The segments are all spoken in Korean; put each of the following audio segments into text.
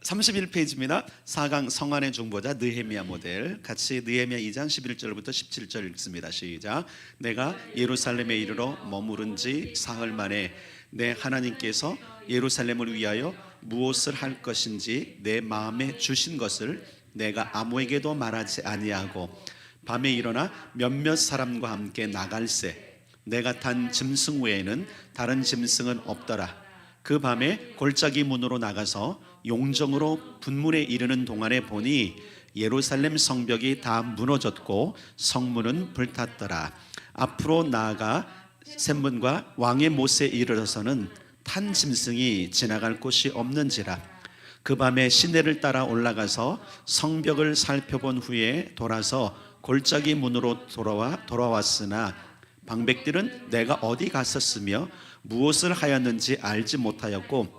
31페이지입니다. 4강 성안의 중보자 느헤미야 모델. 같이 느헤미야 2장 11절부터 17절 읽습니다. 시작. 내가 예루살렘에 이르러 머무른 지 사흘 만에 내 하나님께서 예루살렘을 위하여 무엇을 할 것인지 내 마음에 주신 것을 내가 아무에게도 말하지 아니하고 밤에 일어나 몇몇 사람과 함께 나갈새 내가 탄 짐승 외에는 다른 짐승은 없더라. 그 밤에 골짜기 문으로 나가서 용정으로 분문에 이르는 동안에 보니 예루살렘 성벽이 다 무너졌고 성문은 불탔더라. 앞으로 나아가 샘문과 왕의 못에 이르러서는 탄 짐승이 지나갈 곳이 없는지라. 그 밤에 시내를 따라 올라가서 성벽을 살펴본 후에 돌아서 골짜기 문으로 돌아왔으나 방백들은 내가 어디 갔었으며 무엇을 하였는지 알지 못하였고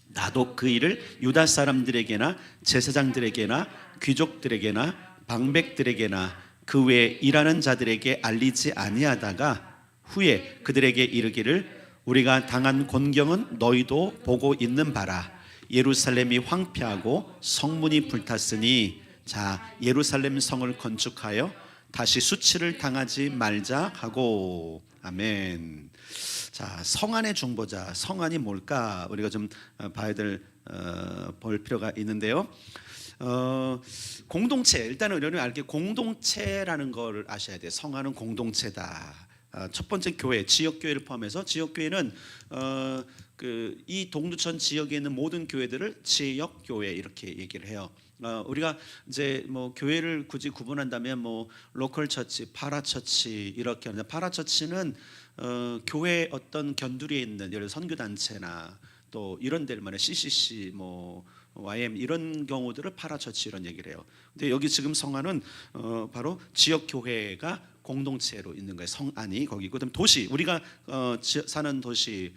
나도 그 일을 유다 사람들에게나 제사장들에게나 귀족들에게나 방백들에게나 그 외에 일하는 자들에게 알리지 아니하다가 후에 그들에게 이르기를 우리가 당한 곤경은 너희도 보고 있는 바라. 예루살렘이 황폐하고 성문이 불탔으니 자 예루살렘 성을 건축하여 다시 수치를 당하지 말자 하고. 아멘. 자, 성안의 중보자, 성안이 뭘까 우리가 좀 봐야 볼 필요가 있는데요. 공동체, 일단은 우리는 알게 공동체라는 걸 아셔야 돼요. 성안은 공동체다. 첫 번째 교회, 지역 교회를 포함해서 지역 교회는 이 동두천 지역에 있는 모든 교회들을 지역 교회 이렇게 얘기를 해요. 우리가 이제 뭐 교회를 굳이 구분한다면 뭐 로컬 처치, 파라처치 이렇게 하는데 파라처치는 교회 어떤 견두리에 있는 예를 들어 선교 단체나 또 이런 데를 말해 CCC 뭐 YM 이런 경우들을 파라처치 이런 얘기를 해요. 근데 여기 지금 성안은 바로 지역 교회가 공동체로 있는 거예요. 성안이 거기고 그다음 도시 우리가 사는 도시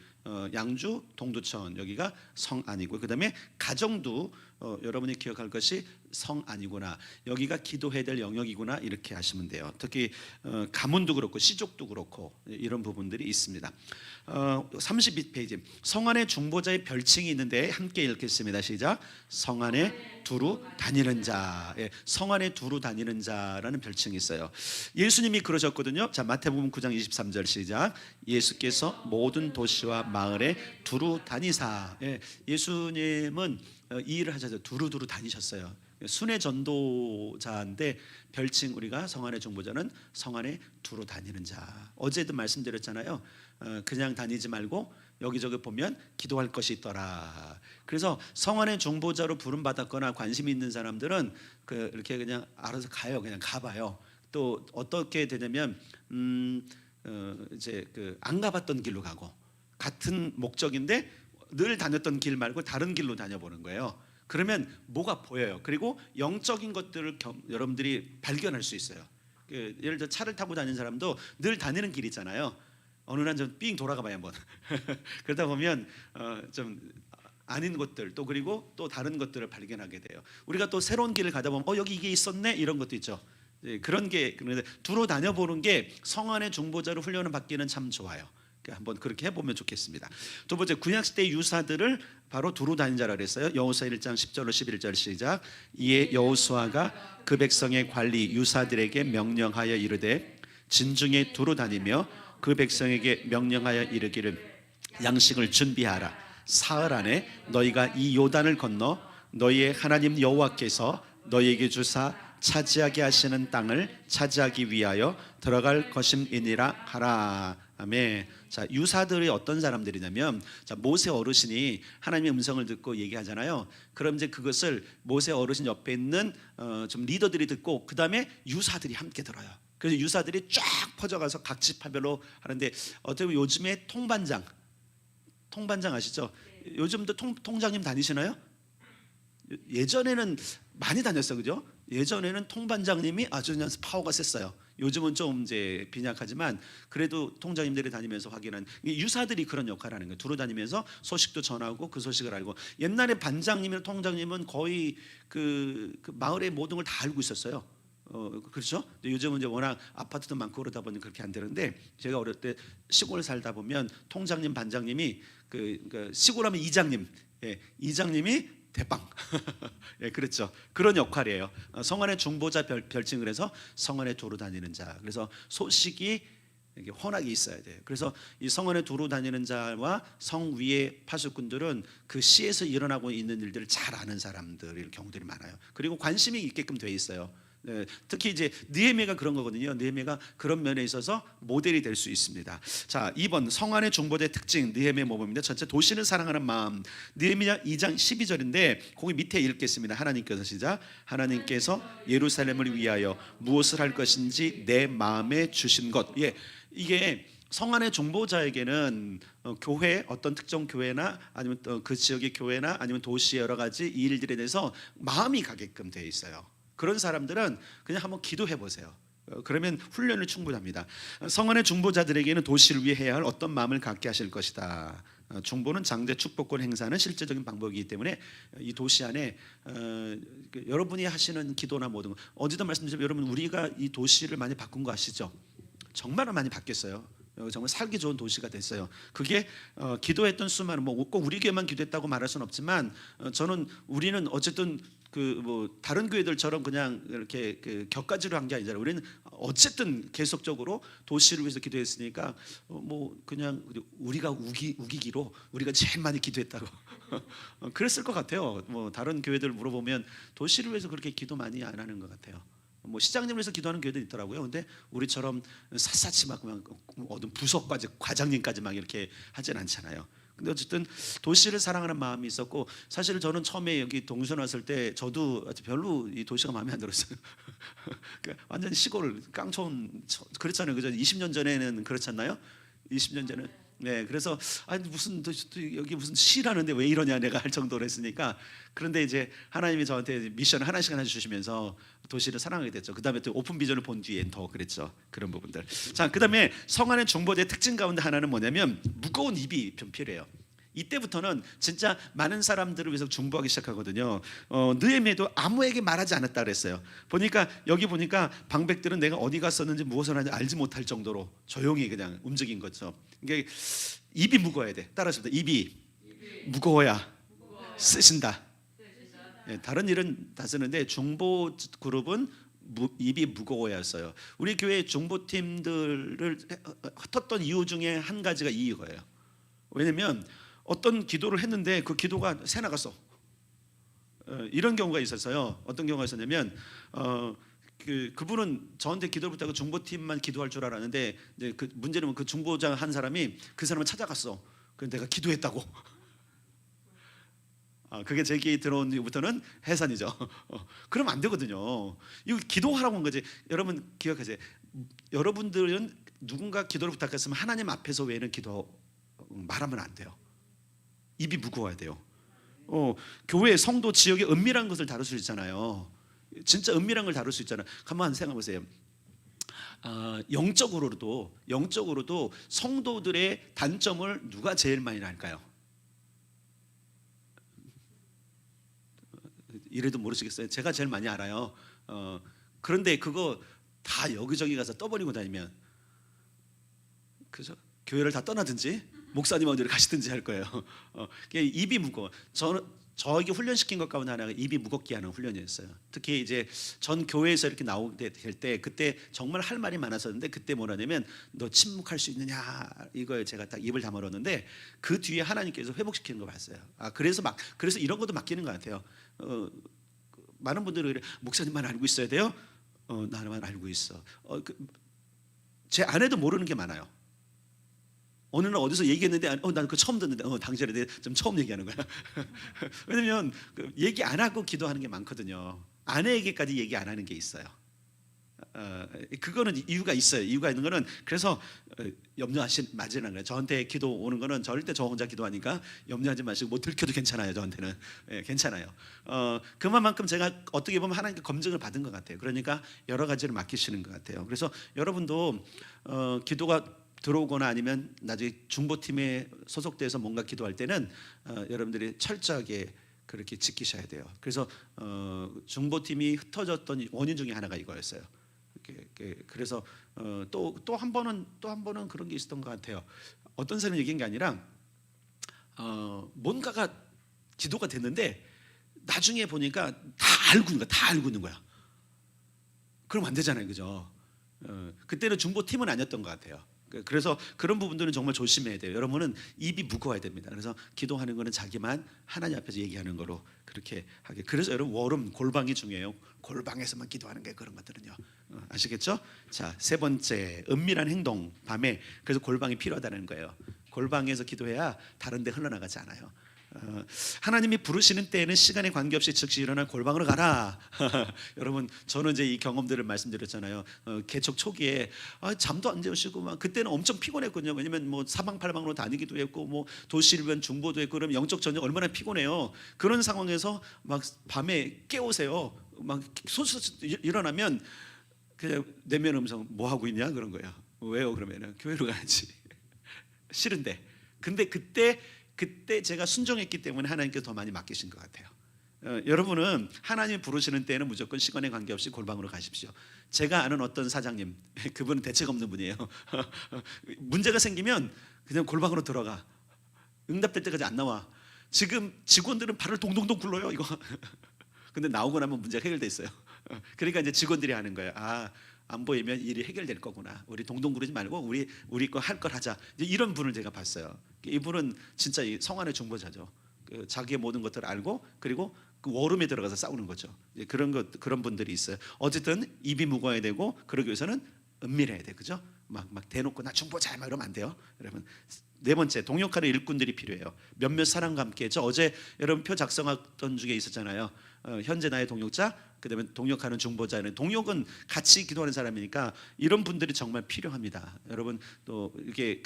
양주, 동두천 여기가 성안이고 그다음에 가정도 여러분이 기억할 것이 성안이구나. 여기가 기도해야 될 영역이구나 이렇게 하시면 돼요. 특히 가문도 그렇고 시족도 그렇고 이런 부분들이 있습니다. 32페이지 성안의 중보자의 별칭이 있는데 함께 읽겠습니다. 시작. 성안에 두루 다니는 자. 성안에 두루 다니는 자라는 별칭이 있어요. 예수님이 그러셨거든요. 자 마태복음 9장 23절 시작. 예수께서 모든 도시와 마을에 두루 다니사. 예수님은 이 일을 하셔서 두루두루 다니셨어요. 순회 전도자인데 별칭 우리가 성안의 중보자는 성안에 두루 다니는 자. 어제도 말씀드렸잖아요. 그냥 다니지 말고 여기저기 보면 기도할 것이 있더라. 그래서 성안의 중보자로 부름 받았거나 관심 있는 사람들은 이렇게 그냥 알아서 가요. 그냥 가봐요. 또 어떻게 되냐면 이제 안 가봤던 길로 가고 같은 목적인데 늘 다녔던 길 말고 다른 길로 다녀보는 거예요. 그러면 뭐가 보여요. 그리고 영적인 것들을 여러분들이 발견할 수 있어요. 예를 들어 차를 타고 다니는 사람도 늘 다니는 길 있잖아요. 어느 날 좀 삥 돌아가 봐요 한번. 그러다 보면 좀 아닌 것들 또 그리고 또 다른 것들을 발견하게 돼요. 우리가 또 새로운 길을 가다 보면 여기 이게 있었네 이런 것도 있죠. 그런 게 그런데 두루 다녀보는 게 성안의 중보자로 훈련을 받기는 참 좋아요. 한번 그렇게 해보면 좋겠습니다. 두 번째 구약시대 유사들을 바로 두루 다니자라 그랬어요. 여호수아 1장 10절로 11절 시작. 이에 여호수아가 그 백성의 관리 유사들에게 명령하여 이르되 진중에 두루 다니며 그 백성에게 명령하여 이르기를 양식을 준비하라. 사흘 안에 너희가 이 요단을 건너 너희의 하나님 여호와께서 너희에게 주사 차지하게 하시는 땅을 차지하기 위하여 들어갈 것임이니라 하라. 아멘. 자, 유사들이 어떤 사람들이냐면 자, 모세 어르신이 하나님의 음성을 듣고 얘기하잖아요. 그럼 이제 그것을 모세 어르신 옆에 있는 좀 리더들이 듣고 그 다음에 유사들이 함께 들어요. 그래서 유사들이 쫙 퍼져가서 각 지파별로 하는데 어떻게 보면 요즘에 통반장 아시죠? 요즘도 통장님 다니시나요? 예전에는 많이 다녔어요, 그죠? 예전에는 통반장님이 아주 그냥 파워가 셌어요. 요즘은 좀 이제 빈약하지만 그래도 통장님들이 다니면서 확인한 유사들이 그런 역할을 하는 거예요. 두루 다니면서 소식도 전하고 그 소식을 알고. 옛날에 반장님이나 통장님은 거의 그 마을의 모든 걸 다 알고 있었어요. 그렇죠? 요즘은 이제 워낙 아파트도 많고 그러다 보니 그렇게 안 되는데 제가 어릴 때 시골 살다 보면 통장님, 반장님이 그 시골 하면 이장님, 이장님이 대빵 예, 그렇죠. 그런 역할이에요. 성안의 중보자 별칭을 해서 성안에 두루 다니는 자. 그래서 소식이 이게 헌하게 있어야 돼요. 그래서 이 성안에 두루 다니는 자와 성 위의 파수꾼들은 그 시에서 일어나고 있는 일들을 잘 아는 사람들일 경우들이 많아요. 그리고 관심이 있게끔 돼 있어요. 네, 특히 이제 느헤미야가 그런 거거든요. 느헤미야가 그런 면에 있어서 모델이 될 수 있습니다. 자, 2번 성안의 중보자의 특징 느헤미야 모범입니다. 전체 도시를 사랑하는 마음. 느헤미야 2장 12절인데 거기 밑에 읽겠습니다. 하나님께서 시작. 하나님께서 예루살렘을 위하여 무엇을 할 것인지 내 마음에 주신 것. 예, 이게 성안의 중보자에게는 교회 어떤 특정 교회나 아니면 또 그 지역의 교회나 아니면 도시의 여러 가지 일들에 대해서 마음이 가게끔 되어 있어요. 그런 사람들은 그냥 한번 기도해 보세요. 그러면 훈련을 충분합니다. 성안의 중보자들에게는 도시를 위해 해야 할 어떤 마음을 갖게 하실 것이다. 중보는 장대 축복권 행사하는 실제적인 방법이기 때문에 이 도시 안에 여러분이 하시는 기도나 모든 어제도 말씀드렸지만 여러분 우리가 이 도시를 많이 바꾼 거 아시죠? 정말 많이 바뀌었어요. 정말 살기 좋은 도시가 됐어요. 그게 기도했던 수많은 꼭 우리 교회만 기도했다고 말할 수는 없지만 저는 우리는 어쨌든 그 뭐 다른 교회들처럼 그냥 이렇게 그 격가지로 한 게 아니잖아요. 우리는 어쨌든 계속적으로 도시를 위해서 기도했으니까 뭐 그냥 우리가 우기기로 우리가 제일 많이 기도했다고 그랬을 것 같아요. 뭐 다른 교회들 물어보면 도시를 위해서 그렇게 기도 많이 안 하는 것 같아요. 뭐 시장님을 위해서 기도하는 교회도 있더라고요. 근데 우리처럼 샅샅이 막 어떤 부서까지 과장님까지 막 이렇게 하진 않잖아요. 근데 어쨌든 도시를 사랑하는 마음이 있었고 사실 저는 처음에 여기 동선 왔을 때 저도 별로 이 도시가 마음에 안 들었어요. 그러니까 완전 시골 깡촌 그렇잖아요. 그죠? 20년 전에는 그렇잖아요. 20년 전에 네, 그래서 아니 무슨 여기 무슨 시라는데 왜 이러냐 내가 할 정도로 했으니까 그런데 이제 하나님이 저한테 미션을 하나씩 주시면서 도시를 사랑하게 됐죠. 그 다음에 또 오픈 비전을 본 뒤엔 더 그랬죠. 그런 부분들. 자, 그 다음에 성안의 중보자의 특징 가운데 하나는 뭐냐면 무거운 입이 좀 필요해요. 이때부터는 진짜 많은 사람들을 위해서 중보하기 시작하거든요. 느헤미야도 아무에게 말하지 않았다 그랬어요. 보니까 여기 보니까 방백들은 내가 어디 갔었는지 무엇을 하는지 알지 못할 정도로 조용히 그냥 움직인 거죠. 이게 입이 무거워야 돼. 따라하십니다. 입이 무거워야 쓰신다. 예, 다른 일은 다 쓰는데 중보 그룹은 입이 무거워야 써요. 우리 교회 중보팀들을 흩었던 이유 중에 한 가지가 이거예요. 왜냐면 어떤 기도를 했는데 그 기도가 새 나갔어. 이런 경우가 있었어요. 어떤 경우가 있었냐면 그분은 저한테 기도를 부탁하고 중보팀만 기도할 줄 알았는데 이제 그 문제는 그 중보자 한 사람이 그 사람을 찾아갔어. 그래서 내가 기도했다고. 그게 제 귀에 들어온 이후부터는 해산이죠. 그러면 안 되거든요. 이거 기도하라고 한 거지. 여러분 기억하세요. 여러분들은 누군가 기도를 부탁했으면 하나님 앞에서 외에는 기도 말하면 안 돼요. 입이 무거워야 돼요. 교회 성도 지역의 은밀한 것을 다룰 수 있잖아요. 진짜 은밀한 걸 다룰 수 있잖아요. 한번 생각해 보세요. 영적으로도 성도들의 단점을 누가 제일 많이 알까요? 이래도 모르시겠어요? 제가 제일 많이 알아요. 그런데 그거 다 여기저기 가서 떠버리고 다니면 그죠? 교회를 다 떠나든지 목사님 어디로 가시든지 할 거예요. 입이 무거워. 저에게 훈련시킨 것 가운데 하나가 입이 무겁게 하는 훈련이었어요. 특히 이제 전 교회에서 이렇게 나오게 될 때 그때 정말 할 말이 많았었는데 그때 뭐라냐면 너 침묵할 수 있느냐 이거에 제가 딱 입을 다물었는데 그 뒤에 하나님께서 회복시키는 거 봤어요. 그래서 이런 것도 맡기는 것 같아요. 많은 분들이 그래, 목사님만 알고 있어야 돼요. 나만 알고 있어. 제 아내도 모르는 게 많아요. 어느 날 어디서 얘기했는데 난 그거 처음 듣는데 당신에 좀 처음 얘기하는 거야. 왜냐면 얘기 안 하고 기도하는 게 많거든요. 아내에게까지 얘기 안 하는 게 있어요. 그거는 이유가 있어요. 이유가 있는 거는 그래서 염려하지 마시는 거예요. 저한테 기도 오는 거는 절대 저 혼자 기도하니까 염려하지 마시고 뭐 들켜도 괜찮아요. 저한테는 괜찮아요. 그만큼 제가 어떻게 보면 하나님께 검증을 받은 것 같아요. 그러니까 여러 가지를 맡기시는 것 같아요. 그래서 여러분도 기도가 들어오거나 아니면 나중에 중보팀에 소속돼서 뭔가 기도할 때는 여러분들이 철저하게 그렇게 지키셔야 돼요. 그래서 중보팀이 흩어졌던 원인 중에 하나가 이거였어요. 그래서 또 한 번은 그런 게 있었던 것 같아요. 어떤 사람이 얘기한 게 아니라 뭔가가 기도가 됐는데 나중에 보니까 다 알고 있는 거야. 다 알고 있는 거야. 그럼 안 되잖아요, 그죠? 그때는 중보팀은 아니었던 것 같아요. 그래서 그런 부분들은 정말 조심해야 돼요. 여러분은 입이 무거워야 됩니다. 그래서 기도하는 거는 자기만 하나님 앞에서 얘기하는 거로 그렇게 하게. 그래서 여러분 월음 골방이 중요해요. 골방에서만 기도하는 게 그런 것들은요. 아시겠죠? 자, 세 번째 은밀한 행동 밤에. 그래서 골방이 필요하다는 거예요. 골방에서 기도해야 다른 데 흘러나가지 않아요. 하나님이 부르시는 때에는 시간에 관계없이 즉시 일어나 골방으로 가라. 여러분 저는 이제 이 경험들을 말씀드렸잖아요. 개척 초기에 잠도 안 재우시고 막 그때는 엄청 피곤했거든요. 왜냐면 뭐 사방팔방으로 다니기도 했고 뭐 도시일변 중보도 했고 그러면 영적 전쟁 얼마나 피곤해요. 그런 상황에서 막 밤에 깨우세요. 막 소소서 일어나면 그냥 내면 음성 뭐 하고 있냐 그런 거예요. 왜요? 그러면은 교회로 가야지. 싫은데. 근데 그때 제가 순종했기 때문에 하나님께서 더 많이 맡기신 것 같아요. 여러분은 하나님이 부르시는 때에는 무조건 시간에 관계없이 골방으로 가십시오. 제가 아는 어떤 사장님, 그분은 대책 없는 분이에요. 문제가 생기면 그냥 골방으로 들어가. 응답될 때까지 안 나와. 지금 직원들은 발을 동동동 굴러요 이거. 근데 나오고 나면 문제가 해결돼 있어요. 그러니까 이제 직원들이 하는 거예요. 안 보이면 일이 해결될 거구나. 우리 동동 구르지 말고 우리 거 할 걸 하자. 이제 이런 분을 제가 봤어요. 이분은 진짜 성안의 중보자죠. 자기의 모든 것들을 알고 그리고 그 워룸에 들어가서 싸우는 거죠. 그런 분들이 있어요. 어쨌든 입이 무거워야 되고 그러기 위해서는 은밀해야 돼, 그죠? 막 대놓고 나 중보자 막 이러면 안 돼요. 여러분 네 번째 동역하는 일꾼들이 필요해요. 몇몇 사람과 함께. 저 어제 여러분 표 작성했던 중에 있었잖아요. 현재 나의 동역자, 그다음에 동역하는 중보자는 동역은 같이 기도하는 사람이니까 이런 분들이 정말 필요합니다. 여러분 또 이렇게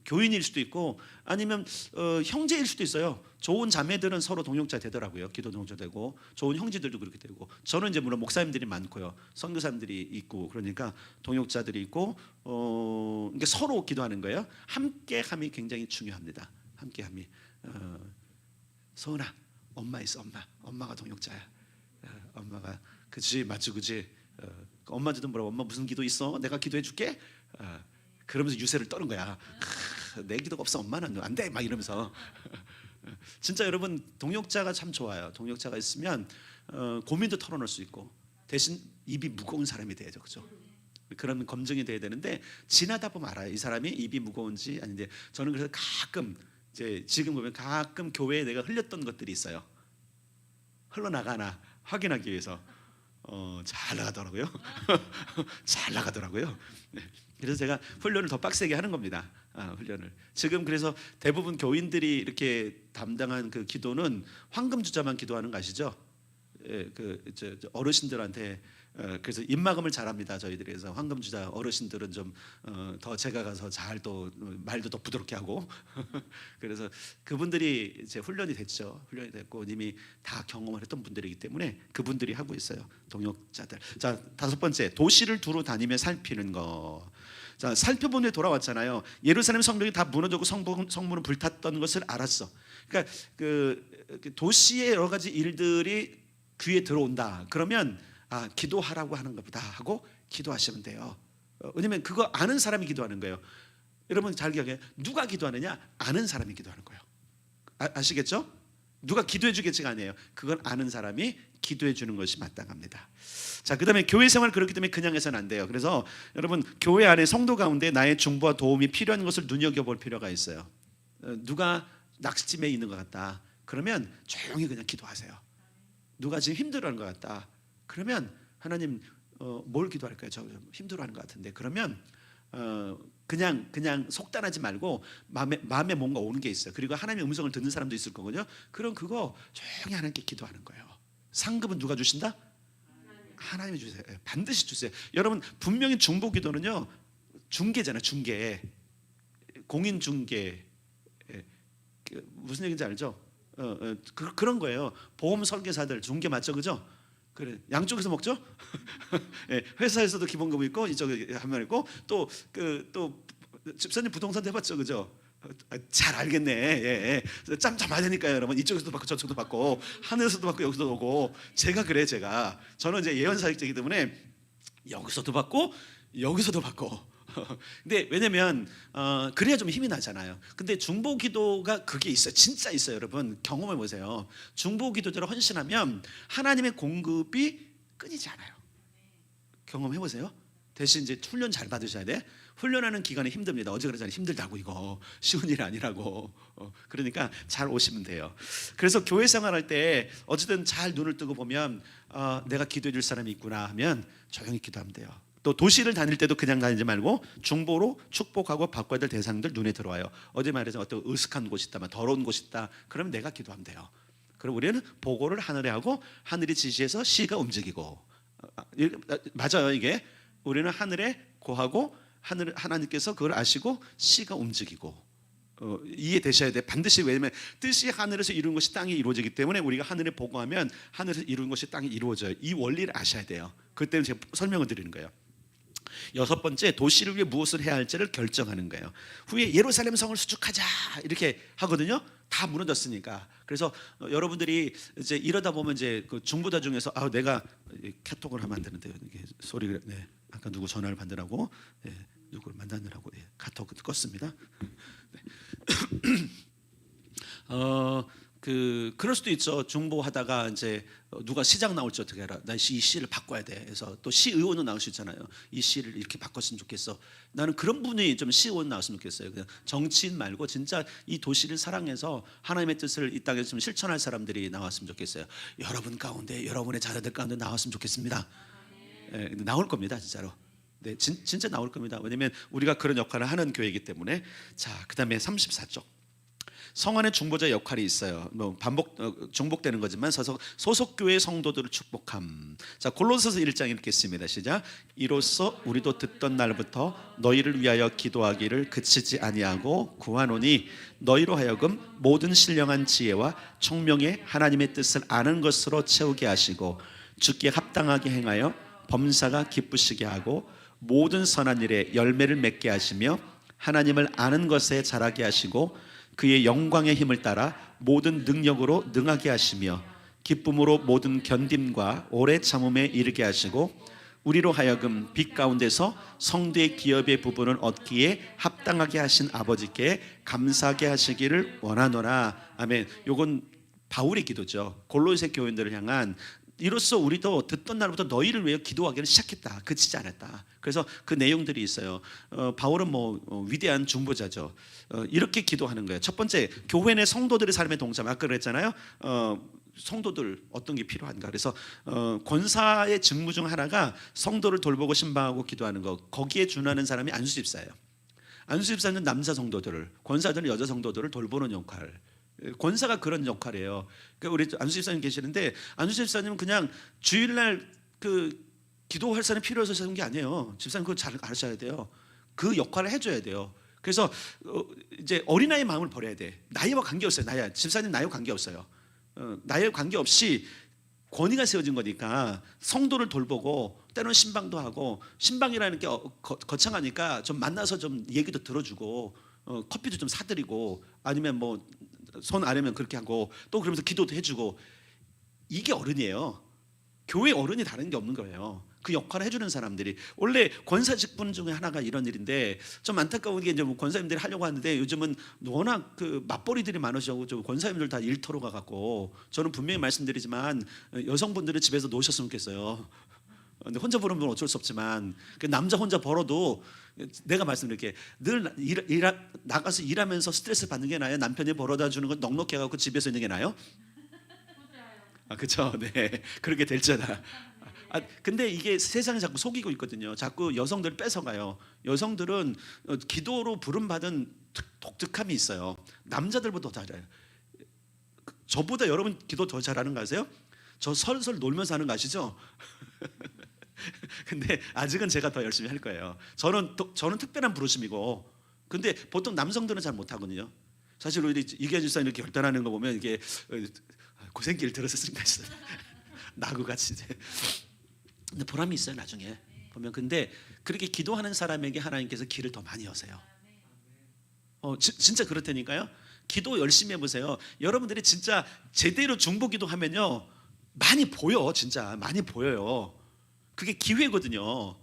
교인일 수도 있고 아니면 형제일 수도 있어요. 좋은 자매들은 서로 동역자 되더라고요. 기도 동역자 되고 좋은 형제들도 그렇게 되고. 저는 이제 물론 목사님들이 많고요, 선교사님들이 있고 그러니까 동역자들이 있고 그러니까 서로 기도하는 거예요. 함께함이 굉장히 중요합니다. 함께함이. 서은아, 엄마 있어. 엄마가 동역자야. 엄마가 그치 맞지 그치. 엄마한테도 뭐라고 엄마 무슨 기도 있어? 내가 기도해 줄게. 그러면서 유세를 떠는 거야. 내 기도가 없어 엄마는 안 돼 막 이러면서. 진짜 여러분 동역자가 참 좋아요. 동역자가 있으면 고민도 털어놓을 수 있고 대신 입이 무거운 사람이 돼야죠, 그죠? 그런 검증이 돼야 되는데 지나다 보면 알아요. 이 사람이 입이 무거운지 아닌데. 저는 그래서 가끔 이제 지금 보면 가끔 교회에 내가 흘렸던 것들이 있어요. 흘러나가나 확인하기 위해서. 잘 나가더라고요. 잘 나가더라고요. 그래서 제가 훈련을 더 빡세게 하는 겁니다. 훈련을. 지금 그래서 대부분 교인들이 이렇게 담당한 그 기도는 황금 주자만 기도하는 거 아시죠? 저 어르신들한테 그래서 입막음을 잘합니다. 저희들이. 그래서 황금 주자 어르신들은 좀 더 제가 가서 잘 또 말도 더 부드럽게 하고 그래서 그분들이 이제 훈련이 됐죠. 훈련이 됐고 이미 다 경험을 했던 분들이기 때문에 그분들이 하고 있어요. 동역자들. 자, 다섯 번째 도시를 두루 다니며 살피는 거. 자, 살펴본 후에 돌아왔잖아요. 예루살렘 성벽이 다 무너졌고 성문은 불탔던 것을 알았어. 그러니까 그 도시의 여러 가지 일들이 귀에 들어온다. 그러면 기도하라고 하는 것보다 하고 기도하시면 돼요. 왜냐면 그거 아는 사람이 기도하는 거예요. 여러분 잘 기억해요. 누가 기도하느냐? 아는 사람이 기도하는 거예요. 아시겠죠? 누가 기도해 주겠지가 아니에요. 그건 아는 사람이 기도해 주는 것이 마땅합니다. 자, 그다음에 교회 생활 그렇기 때문에 그냥 해서는 안 돼요. 그래서 여러분 교회 안에 성도 가운데 나의 중보와 도움이 필요한 것을 눈여겨볼 필요가 있어요. 누가 낙심에 있는 것 같다. 그러면 조용히 그냥 기도하세요. 누가 지금 힘들어하는 것 같다. 그러면 하나님 뭘 기도할까요? 저 힘들어하는 것 같은데. 그러면 그냥 속단하지 말고 마음에 뭔가 오는 게 있어요. 그리고 하나님의 음성을 듣는 사람도 있을 거거든요. 그럼 그거 조용히 하나님께 기도하는 거예요. 상급은 누가 주신다? 하나님이 주세요. 반드시 주세요. 여러분 분명히 중보 기도는요 중개잖아요. 중개, 공인 중개. 무슨 얘기인지 알죠? 그런 거예요. 보험 설계사들 중개 맞죠, 그죠? 그래 양쪽에서 먹죠. 회사에서도 기본급 있고 이쪽에 한 명 있고 또 집사님 부동산 해봤죠, 그죠? 잘 알겠네. 예. 짬 잡아야 되니까요, 여러분. 이쪽에서도 받고 저쪽도 받고 하늘에서도 받고 여기서도 오고. 저는 이제 예언 사역자이기 때문에 여기서도 받고 여기서도 받고 근데 왜냐면 그래야 좀 힘이 나잖아요. 근데 중보 기도가 그게 있어요. 진짜 있어요, 여러분. 경험해 보세요. 중보 기도자로 헌신하면 하나님의 공급이 끊이지 않아요. 경험해 보세요. 대신 이제 훈련 잘 받으셔야 돼. 훈련하는 기간이 힘듭니다. 어제 그러잖아요. 힘들다고 이거 쉬운 일 아니라고. 그러니까 잘 오시면 돼요. 그래서 교회 생활할 때 어쨌든 잘 눈을 뜨고 보면 내가 기도해 줄 사람이 있구나 하면 조용히 기도하면 돼요. 또 도시를 다닐 때도 그냥 다니지 말고 중보로 축복하고 바꿔야 될 대상들 눈에 들어와요. 어제 말해서 어떤 으슥한 곳이 있다, 더러운 곳이 있다. 그러면 내가 기도하면 돼요. 그럼 우리는 보고를 하늘에 하고 하늘이 지시해서 시가 움직이고 맞아요. 이게 우리는 하늘에 고하고 하나님께서 그걸 아시고 시가 움직이고 이해되셔야 돼. 반드시. 왜냐면 뜻이 하늘에서 이루는 것이 땅에 이루어지기 때문에 우리가 하늘에 보고하면 하늘에서 이루는 것이 땅에 이루어져요. 이 원리를 아셔야 돼요. 그 때문에 제가 설명을 드리는 거예요. 여섯 번째, 도시를 위해 무엇을 해야 할지를 결정하는 거예요. 후에 예루살렘 성을 수축하자 이렇게 하거든요. 다 무너졌으니까. 그래서 여러분들이 이제 이러다 보면 이제 그 중보자 중에서 내가 카톡을 하면 안 되는데 이게 소리가 아까 누구 전화를 받느라고 누구를 만나느라고 카톡 껐습니다. 그럴 수도 있죠. 중보하다가 이제 누가 시장 나올지 어떻게 알아? 나 이 시를 바꿔야 돼. 그래서 또 시의원은 나올 수 있잖아요. 이 시를 이렇게 바꿨으면 좋겠어. 나는 그런 분이 좀 시의원 나왔으면 좋겠어요. 그냥 정치인 말고 진짜 이 도시를 사랑해서 하나님의 뜻을 이 땅에서 좀 실천할 사람들이 나왔으면 좋겠어요. 여러분 가운데, 여러분의 자녀들 가운데 나왔으면 좋겠습니다. 나올 겁니다, 진짜로. 네, 진짜 나올 겁니다. 왜냐면 우리가 그런 역할을 하는 교회이기 때문에. 자, 그다음에 34쪽. 성안의 중보자 역할이 있어요. 중복되는 거지만 소속 교회 성도들을 축복함. 자, 골로새서 1장 이렇게 씁니다. 시작. 이로써 우리도 듣던 날부터 너희를 위하여 기도하기를 그치지 아니하고 구하노니 너희로 하여금 모든 신령한 지혜와 총명의 하나님의 뜻을 아는 것으로 채우게 하시고 주께 합당하게 행하여 범사가 기쁘시게 하고 모든 선한 일에 열매를 맺게 하시며 하나님을 아는 것에 자라게 하시고 그의 영광의 힘을 따라 모든 능력으로 능하게 하시며 기쁨으로 모든 견딤과 오래 참음에 이르게 하시고 우리로 하여금 빛 가운데서 성도의 기업의 부분을 얻기에 합당하게 하신 아버지께 감사하게 하시기를 원하노라. 아멘. 요건 바울의 기도죠. 골로새 교인들을 향한. 이로써 우리도 듣던 날부터 너희를 위해 기도하기를 시작했다. 그치지 않았다. 그래서 그 내용들이 있어요. 바울은 위대한 중보자죠. 이렇게 기도하는 거예요. 첫 번째, 교회 내 성도들의 삶에 동참. 아까 그랬잖아요. 성도들 어떤 게 필요한가. 그래서 권사의 직무 중 하나가 성도를 돌보고 신방하고 기도하는 거. 거기에 준하는 사람이 안수집사예요. 안수집사는 남자 성도들을, 권사들은 여자 성도들을 돌보는 역할. 권사가 그런 역할이에요. 그러니까 우리 안수집사님 계시는데 안수집사님은 그냥 주일날 기도할 사람이 필요해서 세운 게 아니에요. 집사님 그거 잘 아셔야 돼요. 그 역할을 해줘야 돼요. 그래서 이제 어린아이 마음을 버려야 돼. 나이와 관계없어요. 집사님 나이와 관계없어요. 나이와 관계없이 권위가 세워진 거니까 성도를 돌보고 때로는 신방도 하고, 신방이라는 게 거창하니까 좀 만나서 좀 얘기도 들어주고 커피도 좀 사드리고 아니면 손 아래면 그렇게 하고 또 그러면서 기도도 해주고. 이게 어른이에요. 교회 어른이 다른 게 없는 거예요. 그 역할을 해주는 사람들이. 원래 권사 직분 중에 하나가 이런 일인데 좀 안타까운 게 이제 권사님들이 하려고 하는데 요즘은 워낙 맞벌이들이 많으셔고 권사님들 다 일터로 가갖고. 저는 분명히 말씀드리지만 여성분들은 집에서 노셨으면 좋겠어요. 근데 혼자 벌으면 건 어쩔 수 없지만 남자 혼자 벌어도 내가 말씀드릴게. 늘 나가서 일하면서 스트레스 받는 게 나아요? 남편이 벌어다 주는 건 넉넉해 갖고 집에서 있는 게 나아요? 그렇죠. 네, 그렇게 될잖아. 근데 이게 세상이 자꾸 속이고 있거든요. 자꾸 여성들 뺏어가요. 여성들은 기도로 부름받은 독특함이 있어요. 남자들보다 더 잘해요. 저보다 여러분 기도 더 잘하는 거 아세요? 저 설설 놀면서 하는 거 아시죠? 근데 아직은 제가 더 열심히 할 거예요. 저는 특별한 부르심이고. 근데 보통 남성들은 잘 못하거든요. 사실 우리 이계현 집사님 이렇게 결단하는 거 보면 이게 고생길 들었으니까 나하고 같이 이제. 근데 보람이 있어요 나중에 보면. 근데 그렇게 기도하는 사람에게 하나님께서 길을 더 많이 여세요. 진짜 그렇다니까요. 기도 열심히 해보세요. 여러분들이 진짜 제대로 중보기도 하면요 많이 보여. 진짜 많이 보여요. 그게 기회거든요.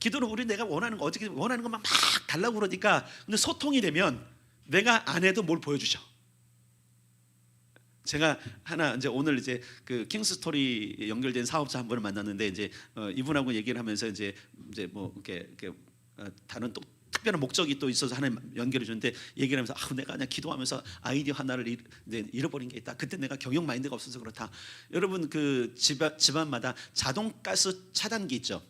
기도는 우리 내가 원하는 거 어떻게 원하는 것만 막 달라고 그러니까 근데 소통이 되면 내가 안 해도 뭘 보여주죠. 제가 하나 이제 오늘 이제 그 킹스토리 연결된 사업자 한 분을 만났는데 이제 이분하고 얘기를 하면서 이제 뭐 이렇게 다른 또 특별한 목적이 또 있어서 하나님 연결해 주는데 얘기를 하면서 내가 그냥 기도하면서 아이디어 하나를 이제 잃어버린 게 있다. 그때 내가 경영 마인드가 없어서 그렇다. 여러분 그 집안마다 자동가스 차단기 있죠.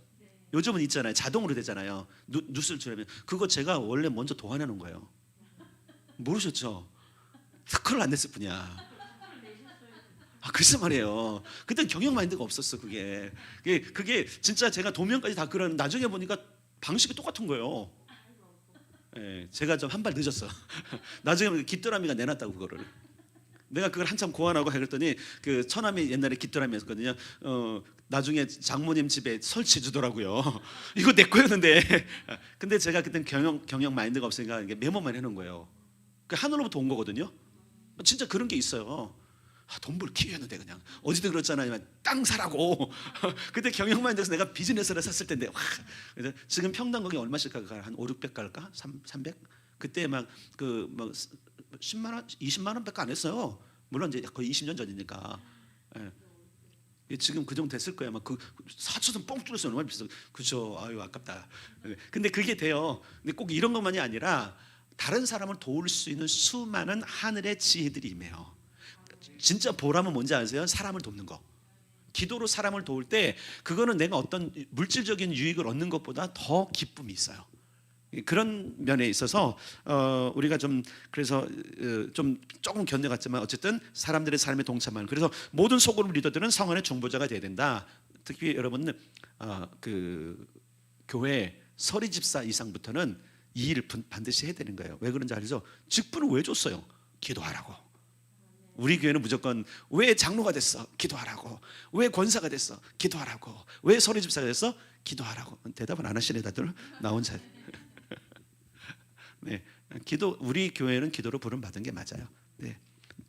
요즘은 있잖아요. 자동으로 되잖아요. 뉴스를 들으면 그거 제가 원래 먼저 도안해 놓은 거예요. 모르셨죠? 특허를 안 냈을 뿐이야. 글쎄 말이에요. 그때 경영 마인드가 없었어. 그게 진짜 제가 도면까지 다 그런 나중에 보니까 방식이 똑같은 거예요. 예, 제가 좀 한 발 늦었어. 나중에 깃도라미가 내놨다고 그거를. 내가 그걸 한참 고안하고 그랬더니 그 처남이 옛날에 깃도라미였거든요. 나중에 장모님 집에 설치해 주더라고요. 이거 내 거였는데. 근데 제가 그때 경영 마인드가 없으니까 이게 메모만 해놓은 거예요. 그 하늘로부터 온 거거든요. 진짜 그런 게 있어요. 돈 벌 기회였는데 그냥 어제도 그렇잖아요. 땅 사라고. 그때 경영마인드에서 내가 비즈니스를 샀을 텐데 그래서 지금 평당 거기 얼마씩 갈까? 한 5, 600 갈까? 300? 그때 막 10만 원, 20만 원밖에 안 했어요. 물론 이제 거의 20년 전이니까. 예. 지금 그 정도 됐을 거야. 막 그 사초선 뻥 뚫렸어. 얼마나 비싸. 그죠? 아유 아깝다. 근데 그게 돼요. 근데 꼭 이런 것만이 아니라 다른 사람을 도울 수 있는 수많은 하늘의 지혜들이 임해요. 진짜 보람은 뭔지 아세요? 사람을 돕는 거. 기도로 사람을 도울 때 그거는 내가 어떤 물질적인 유익을 얻는 것보다 더 기쁨이 있어요. 그런 면에 있어서 우리가 좀 그래서 좀 조금 견뎌갔지만 어쨌든 사람들의 삶에 동참하는 그래서 모든 소그룹 리더들은 성안의 중보자가 돼야 된다. 특히 여러분 그 교회 서리 집사 이상부터는 이 일을 반드시 해야 되는 거예요. 왜 그런지 알죠? 직분을 왜 줬어요? 기도하라고. 우리 교회는 무조건 왜 장로가 됐어? 기도하라고. 왜 권사가 됐어? 기도하라고. 왜 서리 집사가 됐어? 기도하라고. 대답을 안 하시네 다들. 나 혼자. 네, 우리 교회는 기도로 부름 받은 게 맞아요. 네.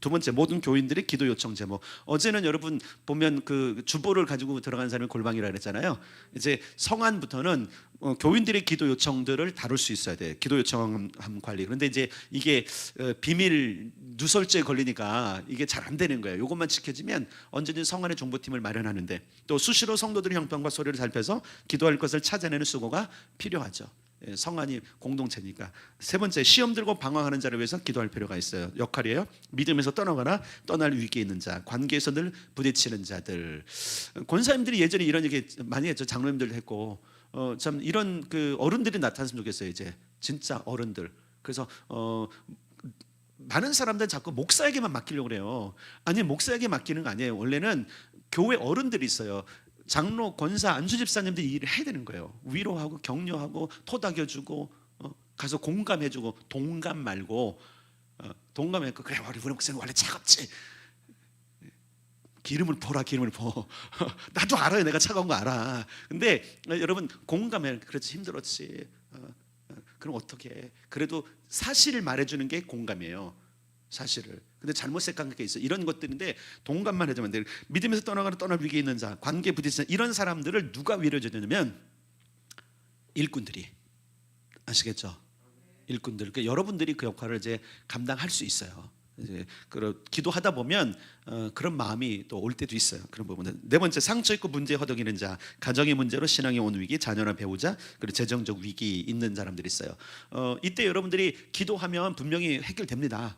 두 번째, 모든 교인들의 기도 요청 제목. 어제는 여러분 보면 그 주보를 가지고 들어간 사람이 골방이라 그랬잖아요. 이제 성안부터는 교인들의 기도 요청들을 다룰 수 있어야 돼. 기도 요청함 관리. 그런데 이제 이게 비밀 누설죄에 걸리니까 이게 잘 안 되는 거예요. 이것만 지켜지면 언제든 성안의 정보팀을 마련하는데 또 수시로 성도들의 형편과 소리를 살펴서 기도할 것을 찾아내는 수고가 필요하죠. 성안이 공동체니까. 세 번째, 시험 들고 방황하는 자를 위해서 기도할 필요가 있어요. 역할이에요. 믿음에서 떠나거나 떠날 위기에 있는 자, 관계에서 늘 부딪히는 자들. 권사님들이 예전에 이런 얘기 많이 했죠. 장로님들도 했고 참 이런 그 어른들이 나타났으면 좋겠어요. 이제 진짜 어른들. 그래서 많은 사람들은 자꾸 목사에게만 맡기려고 그래요. 아니 목사에게 맡기는 거 아니에요. 원래는 교회 어른들이 있어요. 장로, 권사, 안수 집사님들이 이 일을 해야 되는 거예요. 위로하고 격려하고 토닥여주고 가서 공감해주고 동감 말고 동감해서 그래 우리 목사님 원래 차갑지. 기름을 부어라 기름을 부어. 나도 알아요. 내가 차가운 거 알아. 근데 여러분 공감해. 그렇지 힘들었지. 그럼 어떻게 해? 그래도 사실을 말해주는 게 공감이에요. 사실을. 근데 잘못 생각한 게 있어. 이런 것들인데 동감만 해주면 돼. 믿음에서 떠나가는 떠날 위기에 있는 자, 관계 부딪히는 이런 사람들을 누가 위로해주냐면 일꾼들이. 아시겠죠? 일꾼들. 그러니까 여러분들이 그 역할을 이제 감당할 수 있어요. 이제 기도하다 보면 그런 마음이 또 올 때도 있어요. 그런 부분은. 네 번째, 상처 있고 문제 허덕이는 자, 가정의 문제로 신앙에 온 위기, 자녀나 배우자, 그리고 재정적 위기 있는 사람들이 있어요. 이때 여러분들이 기도하면 분명히 해결됩니다.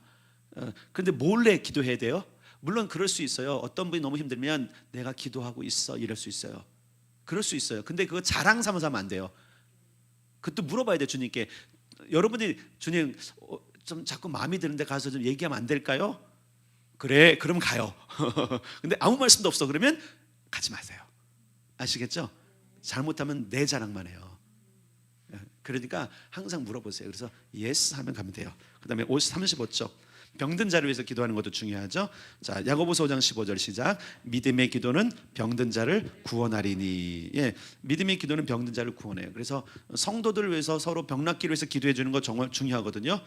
그런데 몰래 기도해야 돼요? 물론 그럴 수 있어요. 어떤 분이 너무 힘들면 내가 기도하고 있어 이럴 수 있어요. 그럴 수 있어요. 근데 그거 자랑 삼아서 하면 안 돼요. 그것도 물어봐야 돼요. 주님께. 여러분이 주님 좀 자꾸 마음이 드는데 가서 좀 얘기하면 안 될까요? 그래 그럼 가요. 근데 아무 말씀도 없어 그러면 가지 마세요. 아시겠죠? 잘못하면 내 자랑만 해요. 그러니까 항상 물어보세요. 그래서 예스 하면 가면 돼요. 그 다음에 35쪽 병든 자를 위해서 기도하는 것도 중요하죠. 자, 야고보서 5장 15절 시작. 믿음의 기도는 병든 자를 구원하리니. 예, 믿음의 기도는 병든 자를 구원해요. 그래서 성도들을 위해서 서로 병낫기를 위해서 기도해 주는 거 정말 중요하거든요.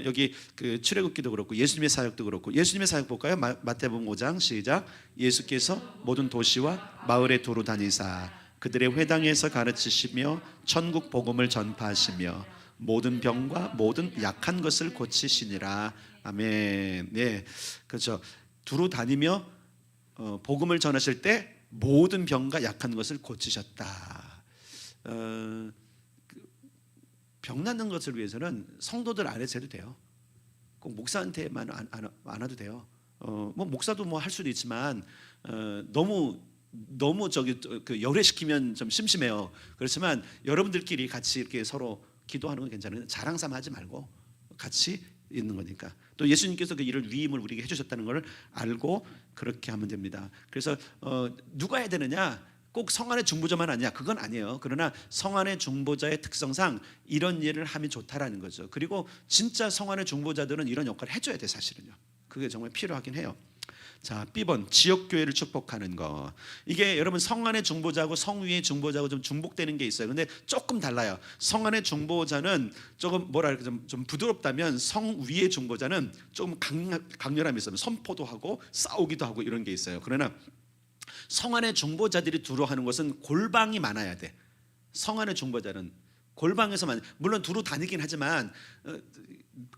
여기 그 출애굽기도 그렇고 예수님의 사역도 그렇고. 예수님의 사역 볼까요? 마태복음 5장 시작. 예수께서 모든 도시와 마을에 두루 다니사 그들의 회당에서 가르치시며 천국 복음을 전파하시며 모든 병과 모든 약한 것을 고치시니라. 아멘. 네, 그렇죠. 두루 다니며 복음을 전하실 때 모든 병과 약한 것을 고치셨다. 병 낫는 것을 위해서는 성도들 안 해도 돼요. 꼭 목사한테만 안 와도 돼요. 뭐 목사도 뭐 할 수도 있지만 너무 저기 그 열애시키면 좀 심심해요. 그렇지만 여러분들끼리 같이 이렇게 서로 기도하는 건 괜찮아요. 자랑 삼아 하지 말고 같이 있는 거니까. 또 예수님께서 그 일을 위임을 우리에게 해주셨다는 걸 알고 그렇게 하면 됩니다. 그래서 누가 해야 되느냐? 꼭 성안의 중보자만 아니야, 그건 아니에요. 그러나 성안의 중보자의 특성상 이런 일을 하면 좋다라는 거죠. 그리고 진짜 성안의 중보자들은 이런 역할을 해줘야 돼. 사실은요, 그게 정말 필요하긴 해요. 자, B번 지역교회를 축복하는 거. 이게 여러분 성안의 중보자하고 성위의 중보자하고 좀 중복되는 게 있어요. 근데 조금 달라요. 성안의 중보자는 조금 뭐랄까 좀 부드럽다면 성위의 중보자는 좀 강렬함이 있어요. 선포도 하고 싸우기도 하고 이런 게 있어요. 그러나 성안의 중보자들이 두루 하는 것은 골방이 많아야 돼. 성안의 중보자는 골방에서만, 물론 두루 다니긴 하지만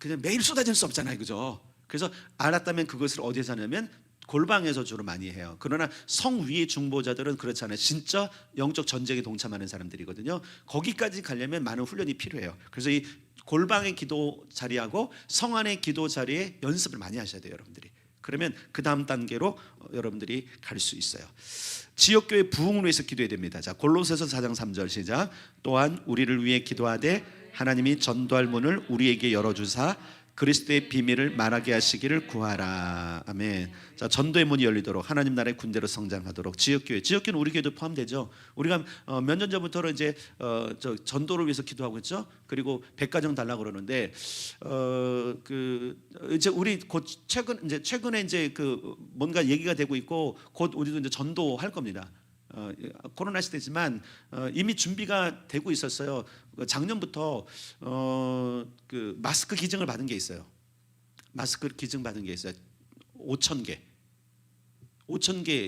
그냥 매일 쏟아질 수 없잖아요, 그죠? 그래서 알았다면 그것을 어디서 하냐면 골방에서 주로 많이 해요. 그러나 성위의 중보자들은 그렇지 않아요. 진짜 영적 전쟁에 동참하는 사람들이거든요. 거기까지 가려면 많은 훈련이 필요해요. 그래서 이 골방의 기도 자리하고 성안의 기도 자리에 연습을 많이 하셔야 돼요, 여러분들이. 그러면 그 다음 단계로 여러분들이 갈 수 있어요. 지역교회 부흥을 위해서 기도해야 됩니다. 자, 골로새서 4장 3절 시작. 또한 우리를 위해 기도하되 하나님이 전도할 문을 우리에게 열어주사 그리스도의 비밀을 말하게 하시기를 구하라. 아멘. 자, 전도의 문이 열리도록 하나님 나라의 군대로 성장하도록 지역교회는 우리 교회도 포함되죠. 우리가 몇 년 전부터 이제 저 전도를 위해서 기도하고 있죠. 그리고 100가정 달라고 그러는데 그 이제 우리 곧 최근에 이제 그 뭔가 얘기가 되고 있고 곧 우리도 이제 전도할 겁니다. 코로나 시대지만 이미 준비가 되고 있었어요. 작년부터 그 마스크 기증을 받은 게 있어요. 마스크 기증 받은 게 있어요. 5,000개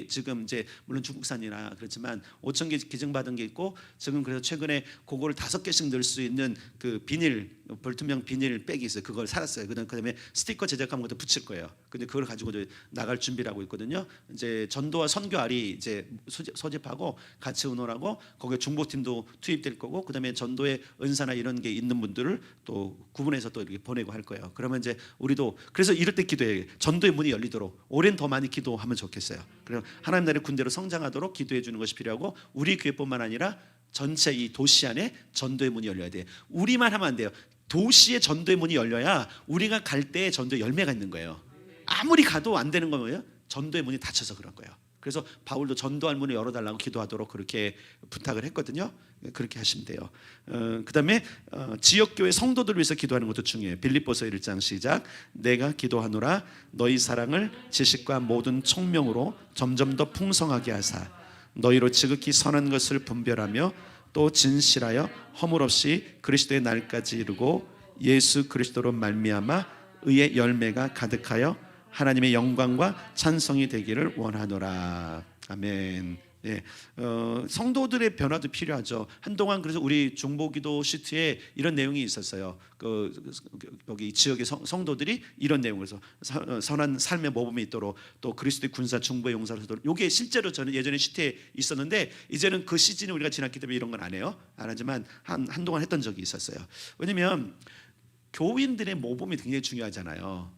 지금 이제 물론 중국산이라 그렇지만 5,000개 기증받은 게 있고 지금 그래서 최근에 그거를 5개씩 넣을 수 있는 그 비닐 벌투명 비닐 백이 있어요. 그걸 살았어요. 그다음에 스티커 제작한 것도 붙일 거예요. 근데 그걸 가지고 이제 나갈 준비를 하고 있거든요. 이제 전도와 선교알이 이제 소집하고 같이 의논하고 거기에 중보팀도 투입될 거고 그다음에 전도의 은사나 이런 게 있는 분들을 또 구분해서 또 이렇게 보내고 할 거예요. 그러면 이제 우리도 그래서 이럴 때 기도해. 전도의 문이 열리도록 올해는 더 많이 기도하면 좋겠어요. 그래서 하나님 나라의 군대로 성장하도록 기도해 주는 것이 필요하고 우리 교회뿐만 아니라 전체 이 도시 안에 전도의 문이 열려야 돼요. 우리만 하면 안 돼요. 도시의 전도의 문이 열려야 우리가 갈 때 전도의 열매가 있는 거예요. 아무리 가도 안 되는 건 뭐예요? 전도의 문이 닫혀서 그런 거예요. 그래서 바울도 전도할 문을 열어달라고 기도하도록 그렇게 부탁을 했거든요. 그렇게 하시면 돼요. 그다음에 지역교회 성도들 위해서 기도하는 것도 중요해요. 빌립보서 1장 시작. 내가 기도하노라 너희 사랑을 지식과 모든 총명으로 점점 더 풍성하게 하사 너희로 지극히 선한 것을 분별하며 또 진실하여 허물 없이 그리스도의 날까지 이루고 예수 그리스도로 말미암아 의의 열매가 가득하여 하나님의 영광과 찬송이 되기를 원하노라. 아멘. 예, 성도들의 변화도 필요하죠. 한동안 그래서 우리 중보기도 시트에 이런 내용이 있었어요. 여기 지역의 성도들이 이런 내용에서 선한 삶의 모범이 있도록 또 그리스도의 군사 중보의 용사로 서도록. 이게 실제로 저는 예전에 시트에 있었는데 이제는 그 시즌이 우리가 지났기 때문에 이런 건 안 해요. 안 하지만 한동안 했던 적이 있었어요. 왜냐하면 교인들의 모범이 굉장히 중요하잖아요.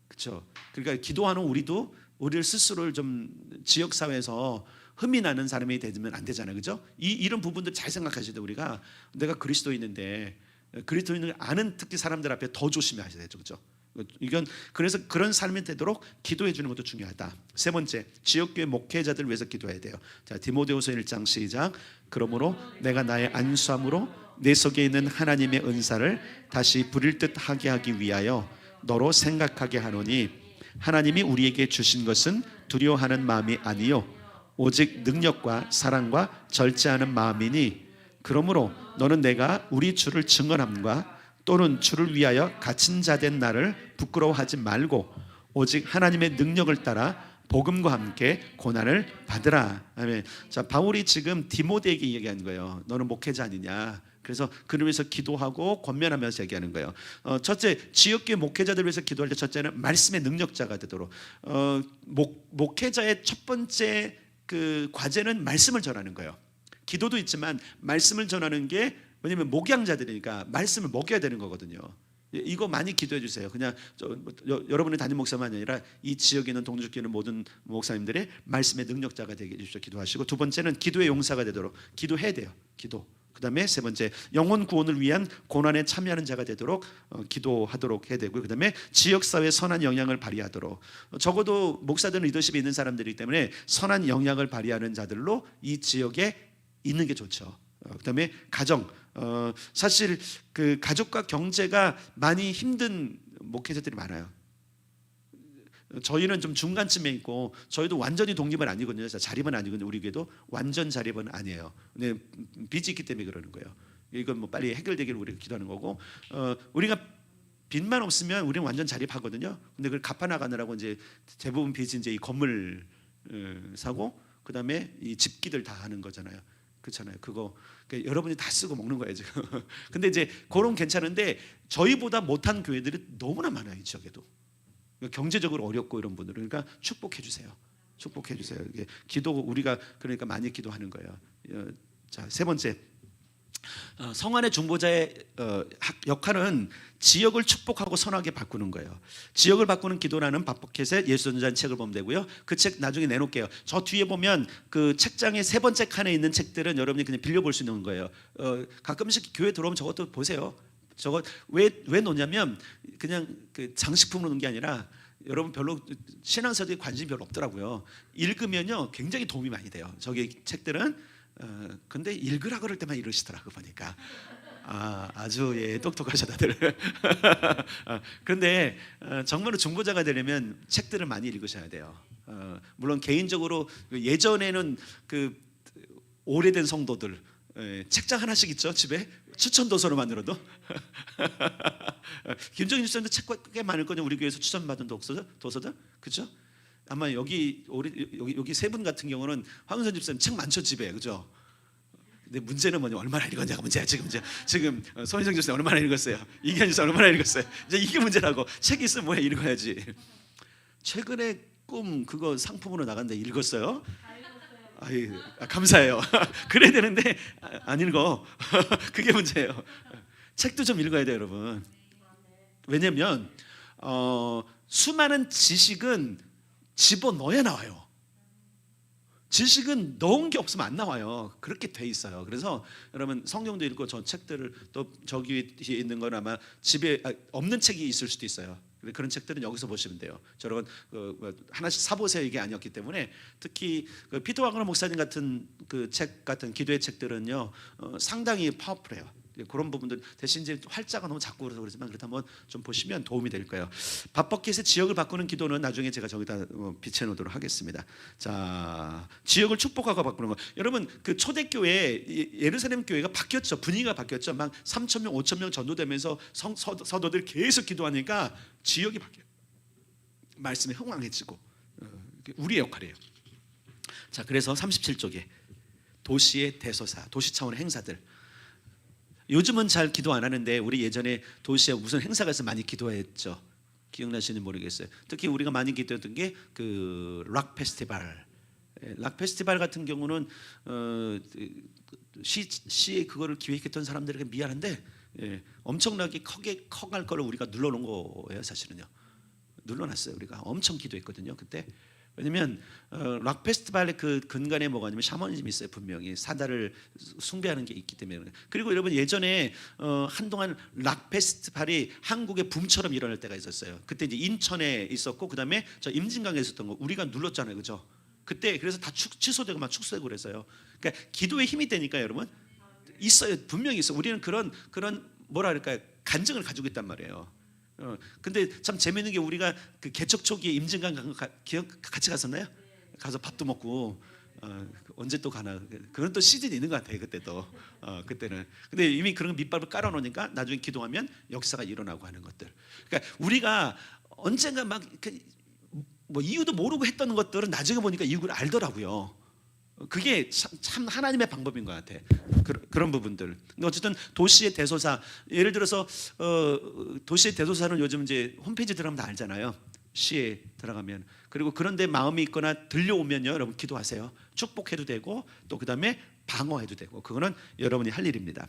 그렇죠? 그러니까 기도하는 우리도 우리를 스스로를 좀 지역 사회에서 흠이 나는 사람이 되면 안 되잖아요, 그렇죠? 이런 부분들 잘 생각하셔야 돼요. 우리가 내가 그리스도인인데 그리스도인을 아는 특히 사람들 앞에 더 조심하셔야 되죠, 그렇죠? 이건 그래서 그런 삶이 되도록 기도해 주는 것도 중요하다. 세 번째, 지역교회 목회자들 위해서 기도해야 돼요. 자, 디모데후서 1장 시작. 그러므로 내가 나의 안수함으로 내 속에 있는 하나님의 은사를 다시 부릴 듯 하게 하기 위하여 너로 생각하게 하노니 하나님이 우리에게 주신 것은 두려워하는 마음이 아니요 오직 능력과 사랑과 절제하는 마음이니 그러므로 너는 내가 우리 주를 증언함과 또는 주를 위하여 갇힌 자 된 나를 부끄러워하지 말고 오직 하나님의 능력을 따라 복음과 함께 고난을 받으라. 아멘. 자, 바울이 지금 디모데에게 얘기하는 거예요. 너는 목회자 아니냐. 그래서 그를 위해서 기도하고 권면하면서 얘기하는 거예요. 첫째, 지역교회 목회자들 위해서 기도할 때 첫째는 말씀의 능력자가 되도록. 목회자의 첫 번째 그 과제는 말씀을 전하는 거예요. 기도도 있지만 말씀을 전하는 게 왜냐면 목양자들이니까 말씀을 먹여야 되는 거거든요. 이거 많이 기도해 주세요. 그냥 여러분의 담임 목사만 아니라 이 지역에 있는 동주교회 있는 모든 목사님들의 말씀의 능력자가 되게 해주십시오. 기도하시고, 두 번째는 기도의 용사가 되도록 기도해야 돼요. 기도. 그 다음에 세 번째, 영혼 구원을 위한 고난에 참여하는 자가 되도록 기도하도록 해야 되고요. 그 다음에 지역사회에 선한 영향을 발휘하도록, 적어도 목사들은 리더십이 있는 사람들이기 때문에 선한 영향을 발휘하는 자들로 이 지역에 있는 게 좋죠. 그 다음에 가정, 사실 그 가족과 경제가 많이 힘든 목회자들이 많아요. 저희는 좀 중간쯤에 있고, 저희도 완전히 독립은 아니거든요. 자립은 아니거든요. 우리 교회도 완전 자립은 아니에요. 근데 빚이 있기 때문에 그러는 거예요. 이건 뭐 빨리 해결되기를 우리가 기도하는 거고, 우리가 빚만 없으면 우리는 완전 자립하거든요. 근데 그걸 갚아나가느라고 이제 대부분 빚이 이제 이 건물 사고, 그 다음에 이 집기들 다 하는 거잖아요. 그렇잖아요. 그거 그러니까 여러분이 다 쓰고 먹는 거예요 지금. 근데 이제 그런 괜찮은데 저희보다 못한 교회들이 너무나 많아요 이 지역에도. 경제적으로 어렵고 이런 분들은, 그러니까 축복해 주세요. 축복해 주세요. 이게 기도, 우리가 그러니까 많이 기도하는 거예요. 자, 세 번째, 성안의 중보자의 역할은 지역을 축복하고 선하게 바꾸는 거예요. 지역을 바꾸는 기도라는 밥버켓의 예수전자는 책을 보면 되고요. 그 책 나중에 내놓을게요. 저 뒤에 보면 그 책장의 세 번째 칸에 있는 책들은 여러분이 그냥 빌려볼 수 있는 거예요. 가끔씩 교회 들어오면 저것도 보세요. 저거 왜 놓냐면 그냥 그 장식품으로 놓은 게 아니라 여러분 별로 신앙사에 관심이 별로 없더라고요. 읽으면요 굉장히 도움이 많이 돼요. 저기 책들은. 근데 읽으라 그럴 때만 이러시더라고 보니까. 아주 똑똑하셔 다들. 그런데 정말로 중보자가 되려면 책들을 많이 읽으셔야 돼요. 물론 개인적으로 예전에는 그 오래된 성도들 책장 하나씩 있죠 집에. 추천 도서로 만들어도. 김정인 집사님도 책 꽤 많을 거죠. 우리 교회에서 추천받은 도서들, 그렇죠? 아마 여기 세 분 같은 경우는 황은선 집사님 책 많죠 집에, 그죠? 근데 문제는 뭐냐, 얼마나 읽었냐가 문제야 지금 손희정 집사님 얼마나 읽었어요? 이기현 집사님 얼마나 읽었어요? 이제 이게 문제라고. 책이 있으면 뭐야, 읽어야지. 최근에 꿈 그거 상품으로 나간데 읽었어요? 감사해요. 그래야 되는데 안 읽어. 그게 문제예요. 책도 좀 읽어야 돼요 여러분. 왜냐면 수많은 지식은 집어넣어야 나와요. 지식은 넣은 게 없으면 안 나와요. 그렇게 돼 있어요. 그래서 여러분 성경도 읽고 저 책들을, 또 저기 위에 있는 건 아마 집에 없는 책이 있을 수도 있어요. 그런 책들은 여기서 보시면 돼요. 여러분 하나씩 사보세요 이게 아니었기 때문에. 특히 피터 와그너 목사님 같은 그 책 같은 기도의 책들은요 상당히 파워풀해요. 그런 부분들 대신 이제 활자가 너무 작고 그래서 그러지만 그래도 한번 좀 보시면 도움이 될 거예요. 밥버켓의 지역을 바꾸는 기도는 나중에 제가 저기다 비춰놓도록 하겠습니다. 자, 지역을 축복하고 바꾸는 거. 여러분 그 초대교회 예루살렘 교회가 바뀌었죠. 분위기가 바뀌었죠. 막 3,000명, 5,000명 전도되면서 서도들 계속 기도하니까 지역이 바뀌어요. 말씀이 흥왕해지고. 우리의 역할이에요. 자, 그래서 37쪽에 도시의 대소사, 도시 차원의 행사들. 요즘은 잘 기도 안 하는데 우리 예전에 도시에 무슨 행사가 있어서 많이 기도했죠. 기억나시는지 모르겠어요. 특히 우리가 많이 기도했던 게 그 락 페스티벌. 락 페스티벌 같은 경우는 시 그거를 기획했던 사람들에게 미안한데 엄청나게 커갈 거를 우리가 눌러놓은 거예요. 사실은요. 눌러놨어요. 우리가 엄청 기도했거든요 그때. 왜냐면 락 페스티벌의 그 근간에 뭐가 있냐면 샤머니즘이 있어요. 분명히 사다를 숭배하는 게 있기 때문에. 그리고 여러분 예전에 한동안 락 페스티벌이 한국의 붐처럼 일어날 때가 있었어요. 그때 이제 인천에 있었고 그다음에 저 임진강에 있었던 거 우리가 눌렀잖아요, 그죠? 그때 그래서 다 취소되고 막 축소되고 그랬어요. 그러니까 기도의 힘이 되니까 여러분 있어요. 분명히 있어. 우리는 그런 뭐라 그럴까요? 간증을 가지고 있단 말이에요. 근데 참 재밌는 게 우리가 그 개척 초기에 임진강 같이 갔었나요? 가서 밥도 먹고 언제 또 가나. 그건 또 시즌이 있는 것 같아요 그때 또. 그때는. 근데 이미 그런 밑밥을 깔아놓으니까 나중에 기도하면 역사가 일어나고 하는 것들. 그러니까 우리가 언젠가 막 뭐 이유도 모르고 했던 것들은 나중에 보니까 이유를 알더라고요. 그게 참 하나님의 방법인 것 같아. 그런 부분들. 근데 어쨌든 도시의 대소사, 예를 들어서 도시의 대소사는 요즘 이제 홈페이지 들어가면 다 알잖아요. 시에 들어가면. 그리고 그런데 마음이 있거나 들려오면요, 여러분 기도하세요. 축복해도 되고 또 그다음에 방어해도 되고, 그거는 여러분이 할 일입니다.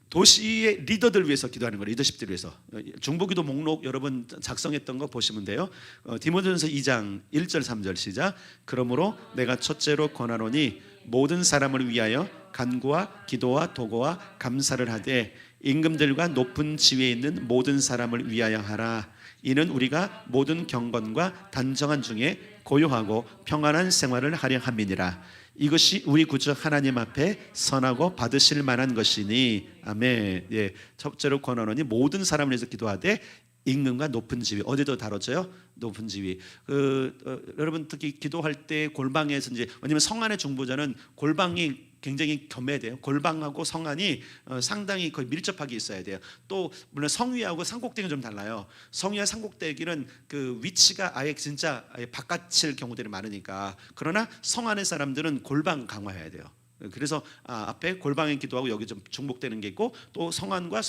도시의 리더들 위해서 기도하는 거, 리더십들 위해서. 중보기도 목록 여러분 작성했던 거 보시면 돼요. 디모데전서 2장 1절 3절 시작. 그러므로 내가 첫째로 권하노니 모든 사람을 위하여 간구와 기도와 도고와 감사를 하되 임금들과 높은 지위에 있는 모든 사람을 위하여 하라. 이는 우리가 모든 경건과 단정한 중에 고요하고 평안한 생활을 하려 함이니라. 이것이 우리 구주 하나님 앞에 선하고 받으실 만한 것이니. 아멘. 예, 첫째로 권하노니 모든 사람을 위해서 기도하되 임금과 높은 지위. 어제도 다뤘죠. 높은 지위. 여러분 특히 기도할 때 골방에서 이제, 왜냐면 성안의 중보자는 골방이 굉장히 겸해야 돼요. 골방하고 성안이 상당히 거의 밀접하게 있어야 돼요. 또 물론 성위하고 산꼭대기는 좀 달라요. 성위와 산꼭대기는 그 위치가 아예 진짜 아예 바깥일 경우들이 많으니까. 그러나 성안의 사람들은 골방 강화해야 돼요. 그래서 앞에 골방에 기도하고 여기 좀 중복되는 게 있고, 또 성안과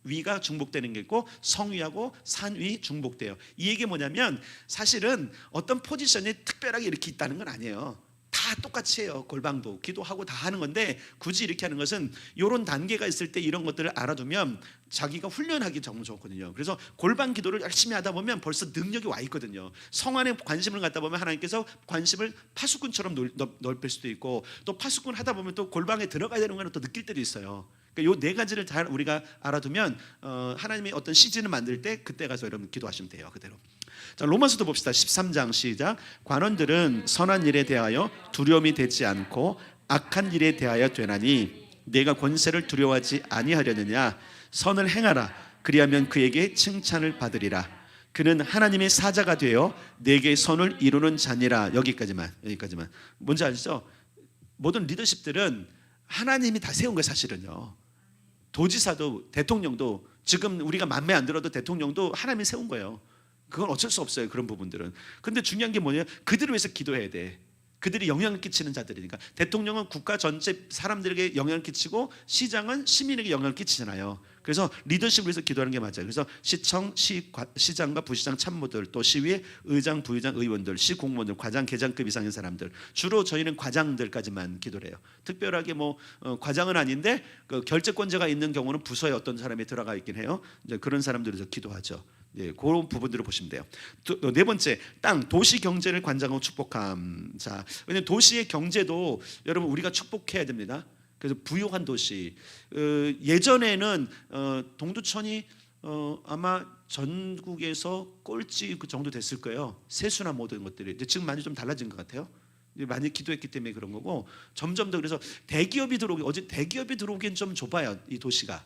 위가 중복되는 게 있고 성위하고 산위 중복돼요. 이 얘기 뭐냐면 사실은 어떤 포지션이 특별하게 이렇게 있다는 건 아니에요. 다 똑같이 해요. 골방도 기도하고 다 하는 건데, 굳이 이렇게 하는 것은 이런 단계가 있을 때 이런 것들을 알아두면 자기가 훈련하기 정말 좋거든요. 그래서 골방 기도를 열심히 하다 보면 벌써 능력이 와 있거든요. 성안에 관심을 갖다 보면 하나님께서 관심을 파수꾼처럼 넓힐 수도 있고, 또 파수꾼 하다 보면 또 골방에 들어가야 되는 거는 또 느낄 때도 있어요. 요 네 가지를 잘 우리가 알아두면 하나님이 어떤 시즌을 만들 때 그때 가서 여러분 기도하시면 돼요. 그대로. 자, 로마서도 봅시다. 13장 시작. 관원들은 선한 일에 대하여 두려움이 되지 않고 악한 일에 대하여 되나니 내가 권세를 두려워하지 아니하려느냐. 선을 행하라. 그리하면 그에게 칭찬을 받으리라. 그는 하나님의 사자가 되어 내게 선을 이루는 자니라. 여기까지만. 뭔지 아시죠? 모든 리더십들은 하나님이 다 세운 거예요. 사실은요. 도지사도 대통령도, 지금 우리가 맘에 안 들어도 대통령도 하나님이 세운 거예요. 그건 어쩔 수 없어요. 그런 부분들은. 근데 중요한 게 뭐냐, 그들을 위해서 기도해야 돼. 그들이 영향을 끼치는 자들이니까. 대통령은 국가 전체 사람들에게 영향을 끼치고 시장은 시민에게 영향을 끼치잖아요. 그래서 리더십을 위해서 기도하는 게 맞아요. 그래서 시청, 시장과 부시장 참모들, 또 시위의 의장, 부의장, 의원들, 시공무원들, 과장, 계장급 이상의 사람들, 주로 저희는 과장들까지만 기도를 해요. 특별하게 뭐 과장은 아닌데 그 결재권자가 있는 경우는 부서에 어떤 사람이 들어가 있긴 해요. 이제 그런 사람들에서 기도하죠. 예, 그런 부분들을 보시면 돼요. 네 번째, 땅, 도시 경제를 관장하고 축복함. 자, 왜냐하면 도시의 경제도 여러분 우리가 축복해야 됩니다. 그래서 부유한 도시. 예전에는 동두천이 아마 전국에서 꼴찌 그 정도 됐을 거예요. 세수나 모든 것들이. 지금 많이 좀 달라진 것 같아요. 많이 기도했기 때문에 그런 거고, 점점 더. 그래서 대기업이 들어오기엔 좀 좁아요. 이 도시가.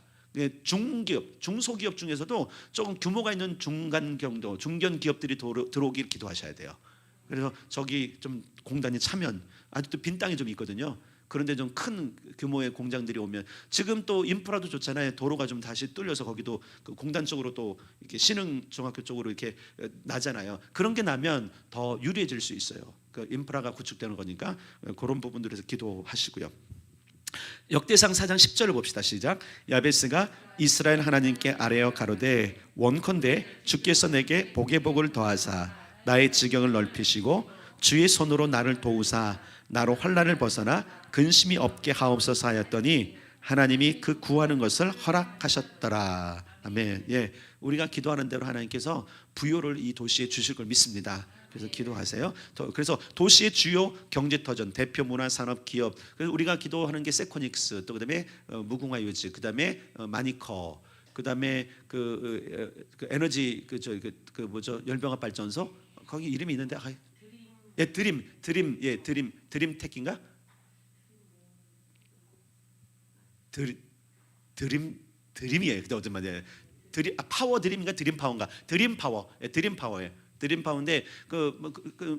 중기업, 중소기업 중에서도 조금 규모가 있는 중간경도, 중견 기업들이 들어오길 기도하셔야 돼요. 그래서 저기 좀 공단이 차면, 아직도 빈 땅이 좀 있거든요. 그런데 좀 큰 규모의 공장들이 오면, 지금 또 인프라도 좋잖아요. 도로가 좀 다시 뚫려서 거기도 그 공단 쪽으로 또 이렇게 신흥 중학교 쪽으로 이렇게 나잖아요. 그런 게 나면 더 유리해질 수 있어요. 그 인프라가 구축되는 거니까 그런 부분들에서 기도하시고요. 역대상 4장 10절을 봅시다. 시작. 야베스가 이스라엘 하나님께 아뢰어 가로되 원컨대 주께서 내게 복의 복을 더하사 나의 지경을 넓히시고 주의 손으로 나를 도우사 나로 환난을 벗어나 근심이 없게 하옵소서 하였더니 하나님이 그 구하는 것을 허락하셨더라. 아멘. 예, 우리가 기도하는 대로 하나님께서 부요를 이 도시에 주실 걸 믿습니다. 그래서 기도하세요. 그래서 도시의 주요 경제 터전, 대표 문화 산업 기업. 그래서 우리가 기도하는 게 세코닉스, 또 그다음에 무궁화 유지, 그다음에 마니커, 그다음에 그 에너지 그 뭐죠, 열병합 발전소. 거기 이름이 있는데 드림텍인가? 드림이에요. 근데 어떤 말이에요? 파워 드림인가 드림 파워인가? 드림 파워예요. 드림 파워인데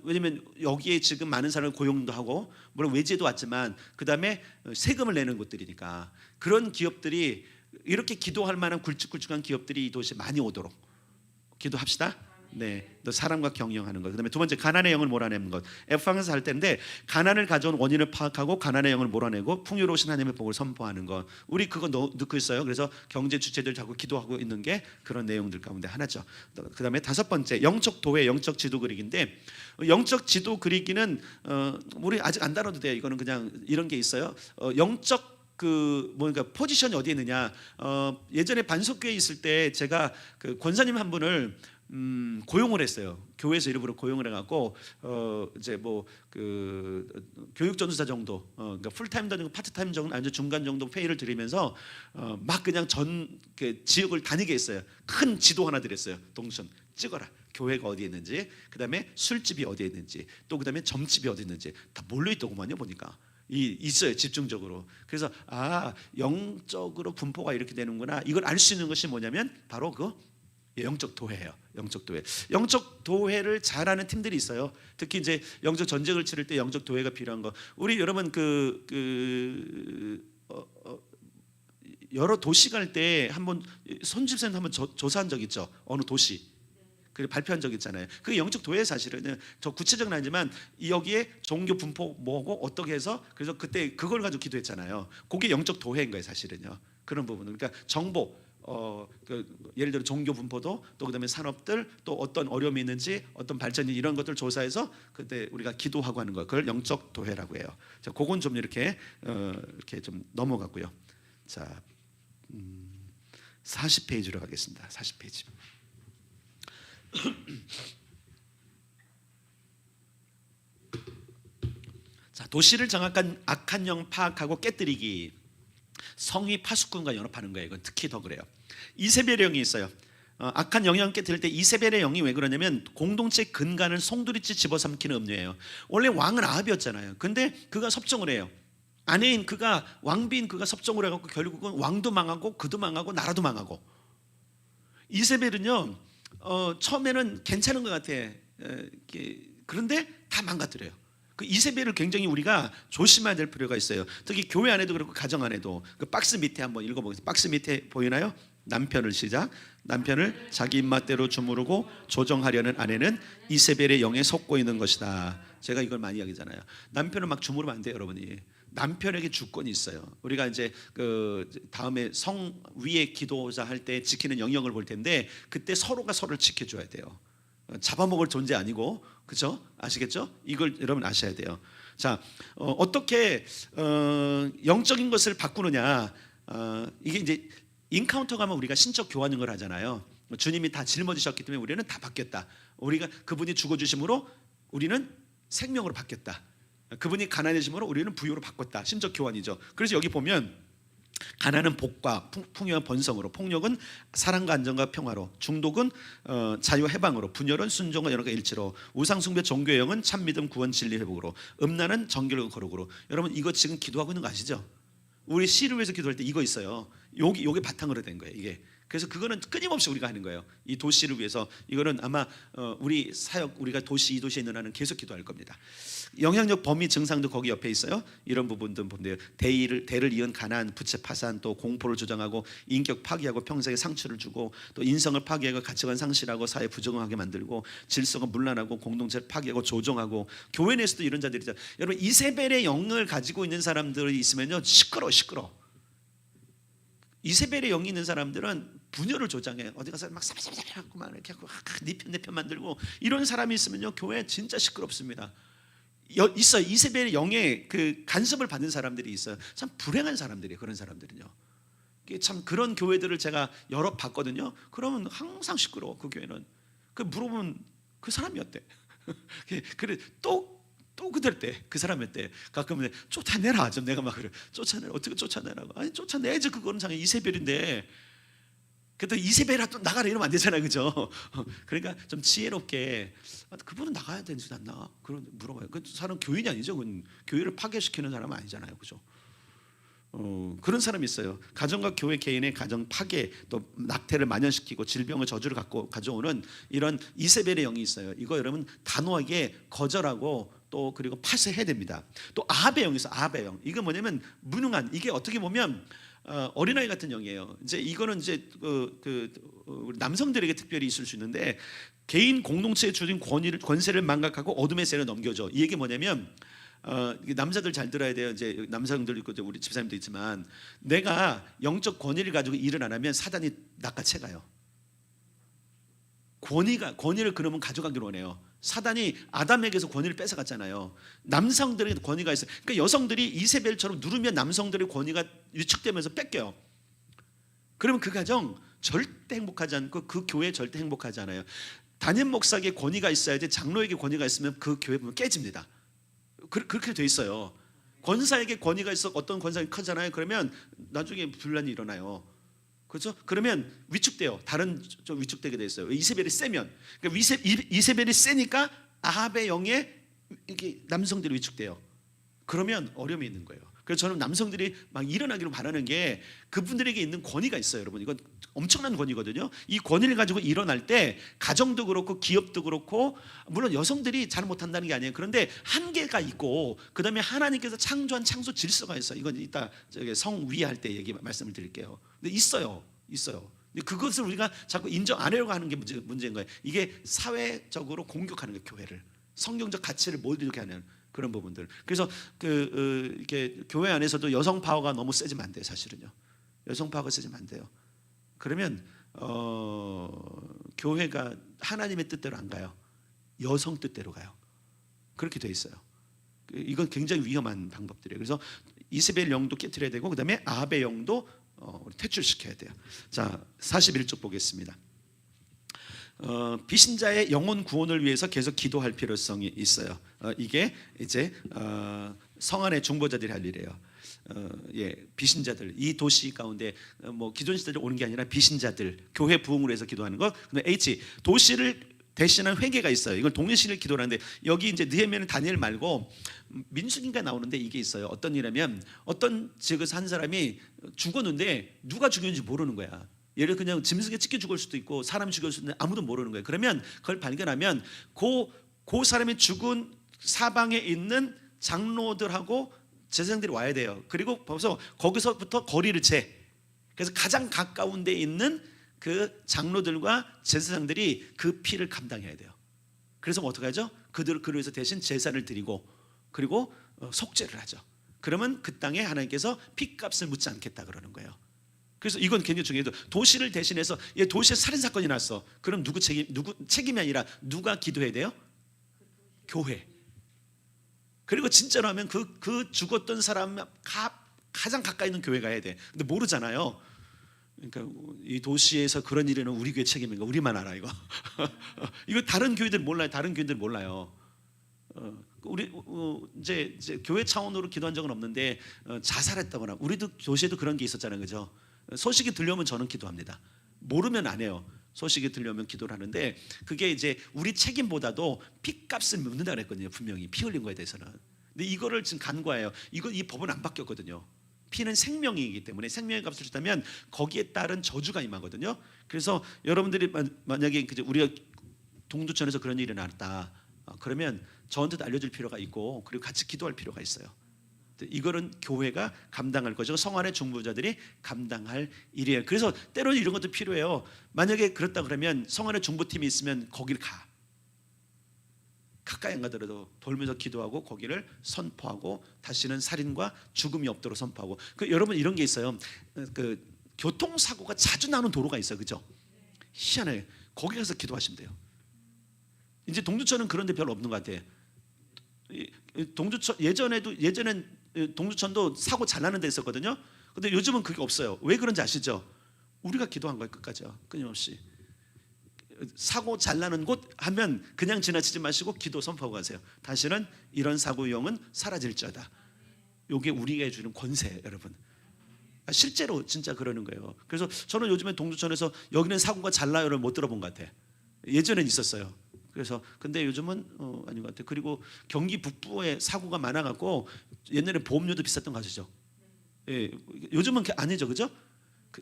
왜냐면 여기에 지금 많은 사람을 고용도 하고 물론 외지에도 왔지만 그다음에 세금을 내는 곳들이니까 그런 기업들이 이렇게 기도할 만한 굵직굵직한 기업들이 이 도시에 많이 오도록 기도합시다. 네, 또 사람과 경영하는 것. 그다음에 두 번째 가난의 영을 몰아내는 것. F방에서 할 때인데 가난을 가져온 원인을 파악하고 가난의 영을 몰아내고 풍요로우신 하나님의 복을 선포하는 것. 우리 그거 넣고 있어요. 그래서 경제 주체들 자꾸 기도하고 있는 게 그런 내용들 가운데 하나죠. 그다음에 다섯 번째 영적 도회, 영적 지도 그리기인데 영적 지도 그리기는 우리 아직 안 다뤄도 돼요. 이거는 그냥 이런 게 있어요. 영적 뭔가 포지션이 어디에 있느냐. 예전에 반석교회 있을 때 제가 그 권사님 한 분을 고용을 했어요. 교회에서 일부러 고용을 해갖고 이제 뭐 그 교육 전도사 정도, 그러니까 풀타임 정도, 파트타임 정도, 아주 중간 정도 페이를 드리면서 막 그냥 그 지역을 다니게 했어요. 큰 지도 하나 드렸어요. 동선 찍어라. 교회가 어디에 있는지, 그다음에 술집이 어디에 있는지, 또 그다음에 점집이 어디 있는지 다 몰려 있더구만요. 보니까. 있어요. 집중적으로. 그래서 영적으로 분포가 이렇게 되는구나. 이걸 알 수 있는 것이 뭐냐면 바로 그 영적 도회예요. 영적 도회. 영적 도회를 잘하는 팀들이 있어요. 특히 이제 영적 전쟁을 치를 때 영적 도회가 필요한 거. 우리 여러분 여러 도시 갈 때 한번 손집사님 한번 조사한 적 있죠. 어느 도시. 그리고 발표한 적 있잖아요. 그 영적 도회 사실은 저 구체적은 아니지만 여기에 종교 분포 뭐고 어떻게 해서 그래서 그때 그걸 가지고 기도했잖아요. 그게 영적 도회인 거예요, 사실은요. 그런 부분은 그러니까 정보 예를 들어 종교 분포도 또 그다음에 산업들 또 어떤 어려움이 있는지 어떤 발전이 이런 것들 조사해서 그때 우리가 기도하고 하는 거 그걸 영적 도회라고 해요. 자, 그건 좀 이렇게 좀 넘어갔고요. 자, 40페이지로 가겠습니다. 40페이지. 자, 도시를 장악한 악한 영 파악하고 깨뜨리기. 성이 파수꾼과 연합하는 거예요. 이건 특히 더 그래요. 이세벨의 영이 있어요. 악한 영향을 깨뜨릴 때 이세벨의 영이 왜 그러냐면 공동체 근간을 송두리째 집어삼키는 음료예요. 원래 왕은 아합이었잖아요. 근데 그가 섭정을 해요. 아내인 그가 왕비인 그가 섭정을 해갖고 결국은 왕도 망하고 그도 망하고 나라도 망하고. 이세벨은요 처음에는 괜찮은 것 같아. 그런데 다 망가뜨려요. 그 이세벨을 굉장히 우리가 조심해야 될 필요가 있어요. 특히 교회 안에도 그렇고 가정 안에도. 그 박스 밑에 한번 읽어보겠습니다. 박스 밑에 보이나요? 남편을 시작. 남편을 자기 입맛대로 주무르고 조정하려는 아내는 이세벨의 영에 속고 있는 것이다. 제가 이걸 많이 이야기잖아요. 남편을 막 주무르면 안 돼요, 여러분이. 남편에게 주권이 있어요. 우리가 이제 그 다음에 성 위에 기도자 할 때 지키는 영역을 볼 텐데 그때 서로가 서로를 지켜줘야 돼요. 잡아먹을 존재 아니고, 그렇죠? 아시겠죠? 이걸 여러분 아셔야 돼요. 자, 어떻게 영적인 것을 바꾸느냐? 이게 이제 인카운터 가면 우리가 신적 교환인 걸 하잖아요. 주님이 다 짊어지셨기 때문에 우리는 다 바뀌었다. 우리가 그분이 죽어주심으로 우리는 생명으로 바뀌었다. 그분이 가난해짐으로 우리는 부유로 바꿨다. 신적 교환이죠. 그래서 여기 보면 가난은 복과 풍요한 번성으로, 폭력은 사랑과 안정과 평화로, 중독은 자유 해방으로, 분열은 순종과 연합과 일치로, 우상숭배 종교의 영은 참믿음 구원 진리 회복으로, 음란은 정결과 거룩으로. 여러분 이거 지금 기도하고 있는 거 아시죠? 우리 시를 위해서 기도할 때 이거 있어요. 요게 바탕으로 된 거예요. 이게. 그래서 그거는 끊임없이 우리가 하는 거예요. 이 도시를 위해서. 이거는 아마 우리 사역, 우리가 이 도시에 있는 한은 계속 기도할 겁니다. 영향력 범위 증상도 거기 옆에 있어요. 이런 부분도 보면 돼요. 대를 이은 가난, 부채 파산, 또 공포를 조장하고 인격 파괴하고 평생에 상처를 주고, 또 인성을 파괴하고 가치관 상실하고 사회 부정하게 만들고, 질서가 문란하고 공동체를 파괴하고 조종하고. 교회 내에서도 이런 자들이 있잖아요. 여러분 이세벨의 영을 가지고 있는 사람들이 있으면요 시끄러. 이세벨의 영이 있는 사람들은 분열을 조장해. 어디 가서 막 사바사바하고 막 이렇게 하고 네 편 만들고, 이런 사람이 있으면요 교회 진짜 시끄럽습니다. 있어요. 이세벨의 영의 그 간섭을 받는 사람들이 있어요. 참 불행한 사람들이에요. 그런 사람들은요. 참 그런 교회들을 제가 여러 봤거든요. 그러면 항상 시끄러워. 그 교회는. 그 물어보면 그 사람이 어때? 그래 또 그들 때 그 사람이었대. 가끔은 쫓아내라 좀. 내가 막 그래. 쫓아내라. 어떻게 쫓아내라고? 아니 쫓아내야지. 그거는 당연히 이세벨인데. 그래도 이세벨아 또 나가라 이러면 안 되잖아요, 그죠? 그러니까 좀 지혜롭게 그분은 나가야 되지 않나? 그런 물어봐요. 그 사람 교인이 아니죠. 그건 교회를 파괴시키는 사람은 아니잖아요, 그죠? 그런 사람이 있어요. 가정과 교회 개인의 가정 파괴, 또 낙태를 만연시키고 질병을 저주를 갖고 가져오는 이런 이세벨의 영이 있어요. 이거 여러분 단호하게 거절하고 또 그리고 파쇄해야 됩니다. 또 아합의 영이 있어요. 아합의 영. 이거 뭐냐면 무능한, 이게 어떻게 보면 어린아이 같은 영이에요. 이제 이거는 이제 우리 남성들에게 특별히 있을 수 있는데, 개인 공동체에 주어진 권세를 망각하고 어둠의 세를 넘겨줘. 이 얘기 뭐냐면 남자들 잘 들어야 돼요. 이제 남성들 있고 우리 집사님도 있지만 내가 영적 권위를 가지고 일을 안 하면 사단이 낚아채가요. 권위를 그러면 가져가기로 원해요. 사단이 아담에게서 권위를 뺏어갔잖아요. 남성들의 권위가 있어요. 그러니까 여성들이 이세벨처럼 누르면 남성들의 권위가 위축되면서 뺏겨요. 그러면 그 가정 절대 행복하지 않고 그 교회 절대 행복하지 않아요. 담임 목사에게 권위가 있어야지 장로에게 권위가 있으면 그 교회 보면 깨집니다. 그렇게 돼 있어요. 권사에게 권위가 있어 어떤 권사가 크잖아요. 그러면 나중에 분란이 일어나요. 그렇죠? 그러면 위축돼요. 다른 좀 위축되게 돼 있어요. 이세벨이 세면, 그러니까 이세벨이 세니까 아합의 영에 이렇게 남성들이 위축돼요. 그러면 어려움이 있는 거예요. 그래서 저는 남성들이 막 일어나기를 바라는 게 그분들에게 있는 권위가 있어요, 여러분. 이건 엄청난 권위거든요. 이 권위를 가지고 일어날 때 가정도 그렇고 기업도 그렇고, 물론 여성들이 잘 못한다는 게 아니에요. 그런데 한계가 있고, 그 다음에 하나님께서 창조한 창조 질서가 있어요. 이건 이따 성위할 때 말씀을 드릴게요. 근데 있어요. 근데 그것을 우리가 자꾸 인정 안 하려고 하는 게 문제인 거예요. 이게 사회적으로 공격하는 거예요, 교회를. 성경적 가치를 못 이렇게 하는 그런 부분들. 그래서 이렇게 교회 안에서도 여성 파워가 너무 세지면 안 돼요, 사실은요. 여성 파워가 세지면 안 돼요. 그러면 교회가 하나님의 뜻대로 안 가요. 여성 뜻대로 가요. 그렇게 돼 있어요. 이건 굉장히 위험한 방법들이에요. 그래서 이세벨 영도 깨트려야 되고, 그다음에 아합의 영도 퇴출시켜야 돼요. 자, 41쪽 보겠습니다. 비신자의 영혼 구원을 위해서 계속 기도할 필요성이 있어요. 이게 이제 성 안의 중보자들이 할 일이에요. 비신자들, 이 도시 가운데 뭐 기존 시대들 오는 게 아니라 비신자들, 교회 부흥을 위해서 기도하는 것. 근데 H, 도시를 대신한 회개가 있어요. 이걸 동일신을 기도하는데, 여기 이제 느헤미야는 다니엘 말고 민수기가 나오는데 이게 있어요. 어떤 일이냐면, 어떤 지역에서 한 사람이 죽었는데 누가 죽였는지 모르는 거야. 예를 들어 그냥 짐승에 찢겨 죽을 수도 있고 사람이 죽을 수도 있는데 아무도 모르는 거예요. 그러면 그걸 발견하면 그 사람이 죽은 사방에 있는 장로들하고 제사장들이 와야 돼요. 그리고 벌써 거기서부터 거리를 재. 그래서 가장 가까운 데 있는 그 장로들과 제사장들이 그 피를 감당해야 돼요. 그래서 어떻게 하죠? 그들을 위해서 대신 제사를 드리고, 그리고 속죄를 하죠. 그러면 그 땅에 하나님께서 피값을 묻지 않겠다 그러는 거예요. 그래서 이건 굉장히 중요해요. 도시를 대신해서, 도시에 살인 사건이 났어. 그럼 누구 책임이 아니라 누가 기도해야 돼요? 교회. 그리고 진짜로 하면 그 죽었던 사람 가장 가까이 있는 교회가 해야 돼. 근데 모르잖아요. 그러니까 이 도시에서 그런 일에는 우리 교회 책임인가? 우리만 알아 이거. 이거 다른 교회들 몰라요. 다른 교회들 몰라요. 우리 이제 교회 차원으로 기도한 적은 없는데 자살했다거나, 우리도 도시에도 그런 게 있었잖아요, 그죠? 소식이 들려오면 저는 기도합니다. 모르면 안 해요. 소식이 들려오면 기도를 하는데, 그게 이제 우리 책임보다도 피값을 묻는다 그랬거든요. 분명히 피 흘린 거에 대해서는. 근데 이거를 지금 간과해요. 이 법은 안 바뀌었거든요. 피는 생명이기 때문에 생명의 값을 줬다면 거기에 따른 저주가 임하거든요. 그래서 여러분들이 만약에 우리가 동두천에서 그런 일이 났다, 그러면 저한테도 알려줄 필요가 있고, 그리고 같이 기도할 필요가 있어요. 이거는 교회가 감당할 것이고 성안의 중보자들이 감당할 일이에요. 그래서 때로는 이런 것도 필요해요. 만약에 그렇다 그러면 성안의 중보팀이 있으면 거기를 가까이 안 가더라도 돌면서 기도하고 거기를 선포하고, 다시는 살인과 죽음이 없도록 선포하고. 여러분 이런 게 있어요. 교통사고가 자주 나는 도로가 있어요, 그죠? 희한해요. 거기 가서 기도하시면 돼요. 이제 동두천은 그런 데 별로 없는 것 같아요. 예전엔 동두천도 사고 잘 나는 데 있었거든요. 근데 요즘은 그게 없어요. 왜 그런지 아시죠? 우리가 기도한 거예요, 끝까지요. 끊임없이. 사고 잘 나는 곳 하면 그냥 지나치지 마시고 기도 선포하고 가세요. 다시는 이런 사고 위험은 사라질지어다. 이게 우리가 해주는 권세예요, 여러분. 실제로 진짜 그러는 거예요. 그래서 저는 요즘에 동두천에서 여기는 사고가 잘 나요를 못 들어본 것 같아요. 예전엔 있었어요. 그래서 근데 요즘은 아닌 것 같아요. 그리고 경기 북부에 사고가 많아갖고, 옛날에 보험료도 비쌌던 거 아시죠? 예, 요즘은 아니죠, 그죠?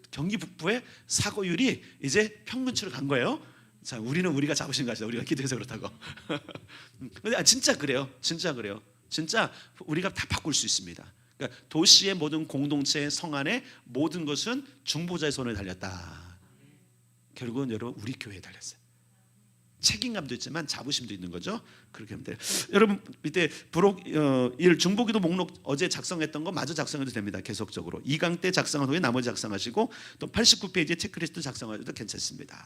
경기 북부의 사고율이 이제 평균치로 간 거예요. 자, 우리가 잡으신 거 아시죠? 우리가 기도해서 그렇다고. 근데 진짜 그래요. 진짜 그래요. 진짜 우리가 다 바꿀 수 있습니다. 그러니까 도시의 모든 공동체, 성안의 모든 것은 중보자의 손에 달렸다. 결국은 여러분 우리 교회에 달렸어요. 책임감도 있지만 자부심도 있는 거죠. 그렇게 하면 돼요. 여러분 밑에 부록 1 중보기도 목록 어제 작성했던 거 마저 작성해도 됩니다. 계속적으로 2강 때 작성한 후에 나머지 작성하시고 또 89페이지에 체크리스트 작성하셔도 괜찮습니다.